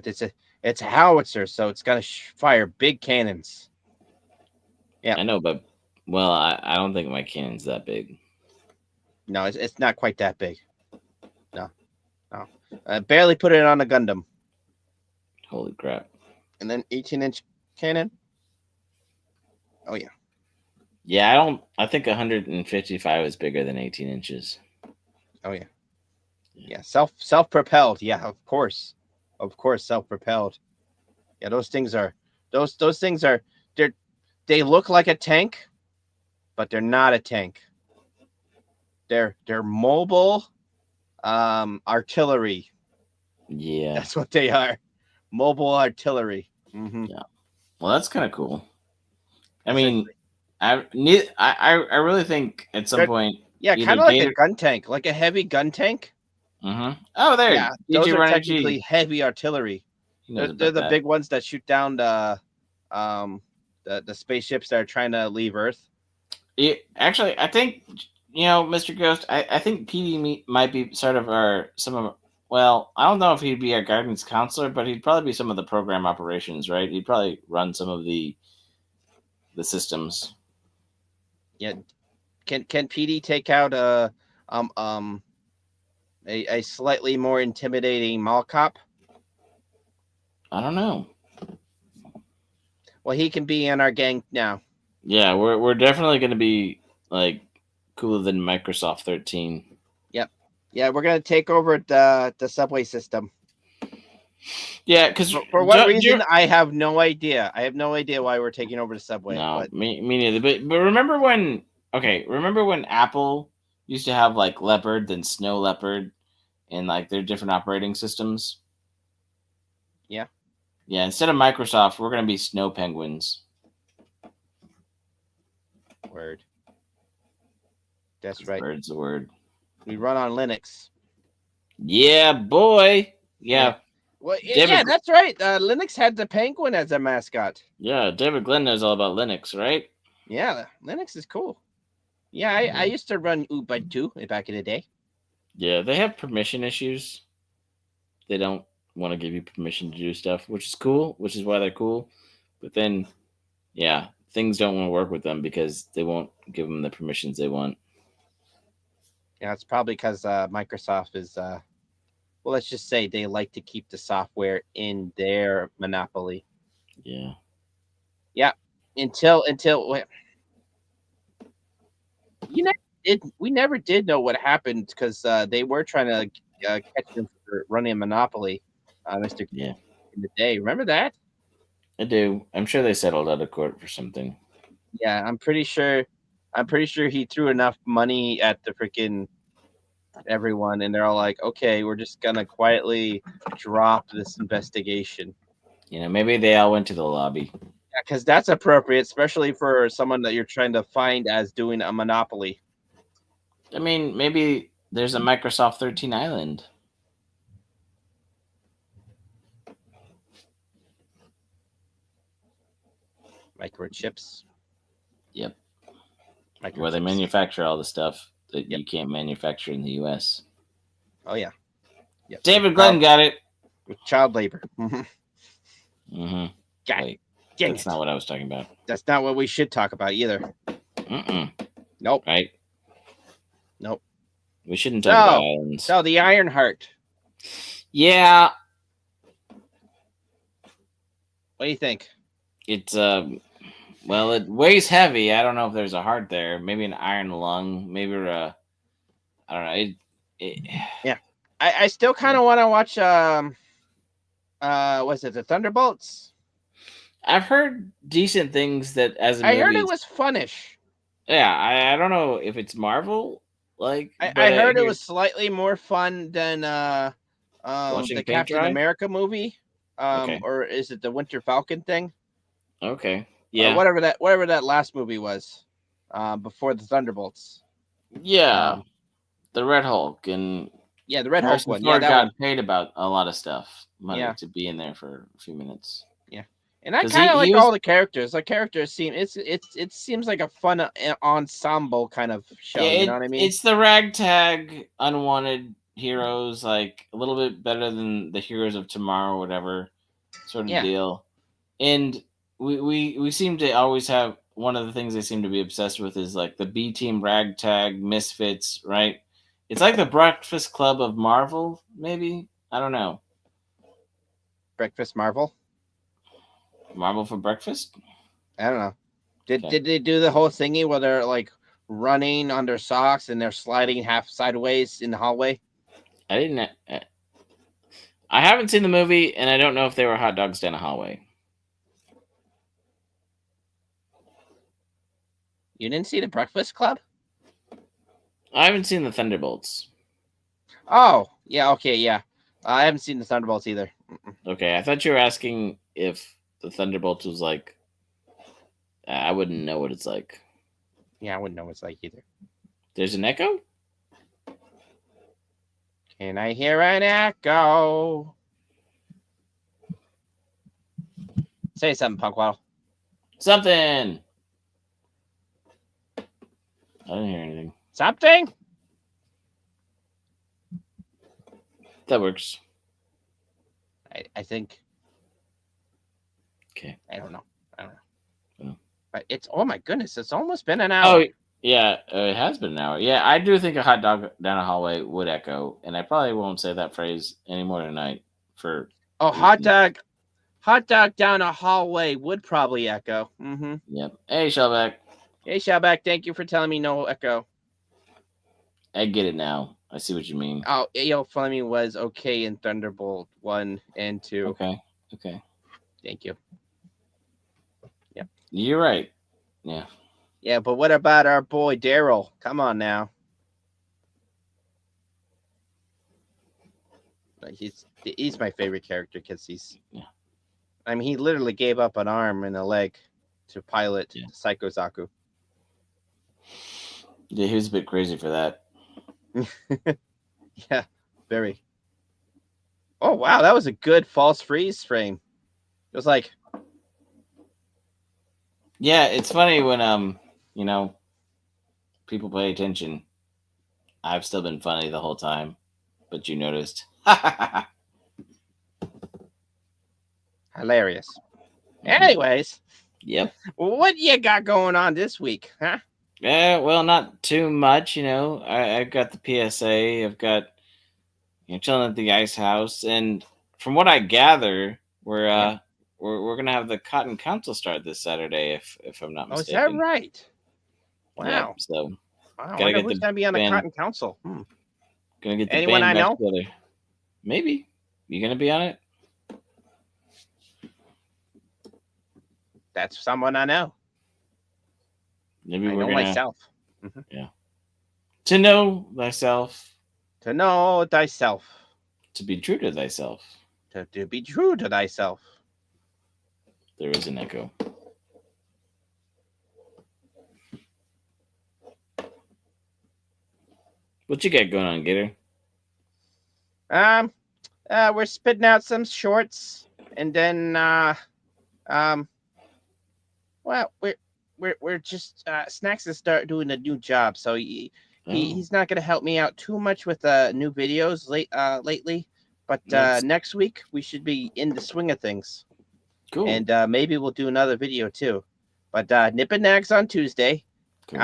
It's a howitzer, so it's got to fire big cannons. Yeah. I know, but well, I don't think my cannon's that big. No, it's not quite that big. No. Barely put it on a Gundam. Holy crap. And then 18-inch cannon. Oh yeah. Yeah, I think 155 is bigger than 18 inches. Oh yeah. Yeah, self-propelled. Yeah, of course, self-propelled. Yeah, those things are they look like a tank, but they're not a tank. They're mobile artillery. Yeah. That's what they are. Mobile artillery. Mm-hmm. Yeah. Well, that's kind of cool. I mean, I really think at some point Yeah, either kind of like Gator. a gun tank, like a heavy gun tank. Oh, there, Yeah, DJ those are Running technically G. heavy artillery. He knows They're about the that. big ones that shoot down the spaceships that are trying to leave Earth. Actually, I think Mr. Ghost. I think PD might be sort of some of. Well, I don't know if he'd be our guidance counselor, but he'd probably be some of the program operations, right? He'd probably run some of the systems. Yeah, can PD take out a slightly more intimidating mall cop? I don't know. Well, he can be in our gang now. Yeah, we're definitely going to be like cooler than Microsoft 13. Yep. Yeah, we're gonna take over the subway system. Yeah, because for what reason, I have no idea. I have no idea why we're taking over the subway. No, but... me neither. But remember when? Okay, remember when Apple used to have like Leopard, then Snow Leopard, and like their different operating systems? Yeah. Yeah. Instead of Microsoft, we're gonna be Snow Penguins. Word. That's right. Word's the word. We run on Linux. Yeah, boy. Yeah. Well, yeah, that's right. Linux had the penguin as a mascot. Yeah, David Glenn knows all about Linux, right? Yeah, Linux is cool. Yeah, I used to run Ubuntu back in the day. Yeah, they have permission issues. They don't want to give you permission to do stuff, which is cool, which is why they're cool. But then, yeah, things don't want to work with them because they won't give them the permissions they want. Yeah, it's probably because Microsoft is, well, let's just say they like to keep the software in their monopoly. Yeah. Yeah. Until we never did know what happened because they were trying to catch them for running a monopoly, Mr. Yeah. In the day. Remember that? I do. I'm sure they settled out of court for something. Yeah, I'm pretty sure he threw enough money at the freaking everyone, and they're all like, "Okay, we're just gonna quietly drop this investigation." Maybe they all went to the lobby. Yeah, because that's appropriate, especially for someone that you're trying to find as doing a monopoly. I mean, maybe there's a Microsoft 13 island. Microchips. Yep. Where they manufacture all the stuff that you can't manufacture in the U.S. Oh yeah. Yep. David Glenn got it. With child labor. Mm-hmm. Wait, that's not what I was talking about. That's not what we should talk about either. Nope. Right? Nope. We shouldn't talk about islands. No, the Ironheart. Yeah. What do you think? It's well, it weighs heavy. I don't know if there's a heart there. Maybe an iron lung. Maybe I don't know. Yeah. I still kind of want to watch was it the Thunderbolts? I've heard decent things that as a I movie, heard it was funnish. Yeah, I don't know if it's Marvel. Like I heard it was slightly more fun than the Captain America movie. Okay. Or is it the Winter Falcon thing? Okay. Yeah. Whatever that last movie was, before the Thunderbolts. Yeah. The Red Hulk and the Red Hulk one. Yeah, that got paid about a lot of stuff money to be in there for a few minutes. Yeah, and I kind of like all the characters. The characters seem it seems like a fun ensemble kind of show. Yeah, you know what I mean? It's the ragtag unwanted heroes, like a little bit better than the Heroes of Tomorrow, or whatever sort of deal. And we seem to always have one of the things they seem to be obsessed with is like the B team ragtag misfits, right? It's like the Breakfast Club of Marvel, maybe. I don't know. Breakfast Marvel. Marvel for breakfast. I don't know. Did they do the whole thingy where they're like running on their socks and they're sliding half sideways in the hallway? I didn't. I haven't seen the movie, and I don't know if they were hot dogs down a hallway. You didn't see the Breakfast Club? I haven't seen the Thunderbolts. Oh, yeah, okay, yeah. I haven't seen the Thunderbolts either. Okay, I thought you were asking if the Thunderbolts was like. I wouldn't know what it's like. Yeah, I wouldn't know what it's like either. There's an echo? Can I hear an echo? Say something, Punkwaddle. Something! I didn't hear anything. Something? That works. I think. Okay. I don't know. Oh. But it's, oh my goodness, it's almost been an hour. Oh, yeah, it has been an hour. Yeah, I do think a hot dog down a hallway would echo, and I probably won't say that phrase anymore tonight. Hot dog down a hallway would probably echo. Mm-hmm. Yep. Hey, Shellback. Hey, Shellback, thank you for telling me no echo. I get it now. I see what you mean. Oh, A.O. Fleming was okay in Thunderbolt 1 and 2. Okay. Thank you. Yep. You're right. Yeah. Yeah, but what about our boy Daryl? Come on now. He's my favorite character because I mean, he literally gave up an arm and a leg to pilot Psycho Zaku. Yeah, he was a bit crazy for that. Yeah, very. Oh, wow, that was a good false freeze frame. It was like... Yeah, it's funny when, people pay attention. I've still been funny the whole time, but you noticed. Hilarious. Anyways. Yep. What you got going on this week, huh? Yeah, well, not too much, I've got the PSA. I've got, chilling at the ice house. And from what I gather, we're going to have the Cotton Council start this Saturday, if I'm not mistaken. Oh, is that right? Wow. Yeah, so I wonder who's going to be on the Cotton Council. Gonna get the anyone band I back know? together. Maybe. You going to be on it? That's someone I know. Maybe I we're know gonna, myself. Yeah. To know thyself. To know thyself. To be true to thyself. To be true to thyself. There is an echo. What you got going on, Gator? We're spitting out some shorts, and then well, we're just Snacks is start doing a new job, so he's not going to help me out too much with new videos lately. But next week we should be in the swing of things. Cool. And maybe we'll do another video too. But Nip and Nags on Tuesday. Cool.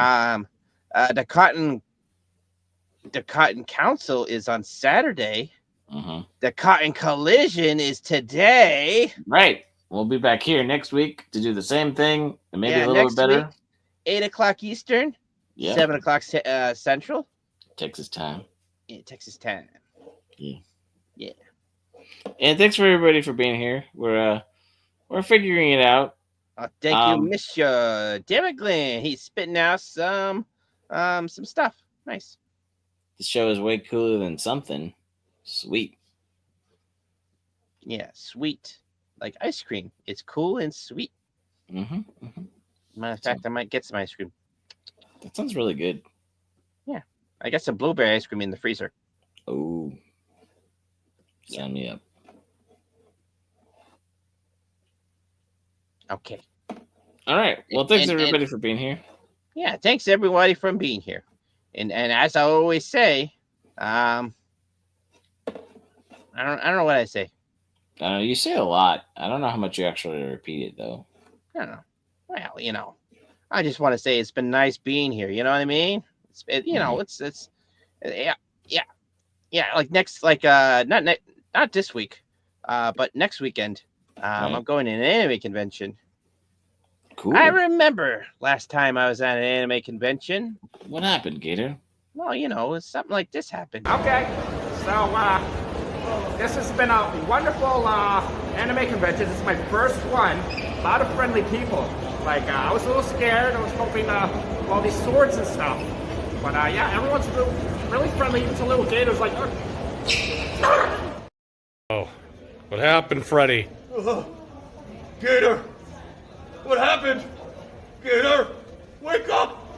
The Cotton Council is on Saturday. The Cotton Collision is today. Right. We'll be back here next week to do the same thing and maybe a little bit better. Week, 8 o'clock Eastern. Yeah. 7 o'clock Central. Texas time. Yeah, Texas time. Yeah. Yeah. And thanks for everybody for being here. We're figuring it out. Thank you, Mr. Derek Glenn. He's spitting out some stuff. Nice. The show is way cooler than something. Sweet. Yeah, sweet. Like ice cream. It's cool and sweet. Matter of fact, I might get some ice cream. That sounds really good. Yeah. I got some blueberry ice cream in the freezer. Oh. Sign me up. Okay. All right. Well, thanks everybody for being here. Yeah, thanks everybody for being here. And as I always say, I don't know what I say. You say a lot. I don't know how much you actually repeat it though. I don't know. Well, I just want to say it's been nice being here. You know what I mean? It's like not this week, but next weekend. Right. I'm going to an anime convention. Cool. I remember last time I was at an anime convention. What happened, Gator? Well, something like this happened. Okay. So, this has been a wonderful anime convention. This is my first one. A lot of friendly people. Like, I was a little scared. I was hoping all these swords and stuff. But yeah, everyone's really friendly. Even some little gators like, Oh, what happened, Freddy? Gator! What happened? Gator! Wake up!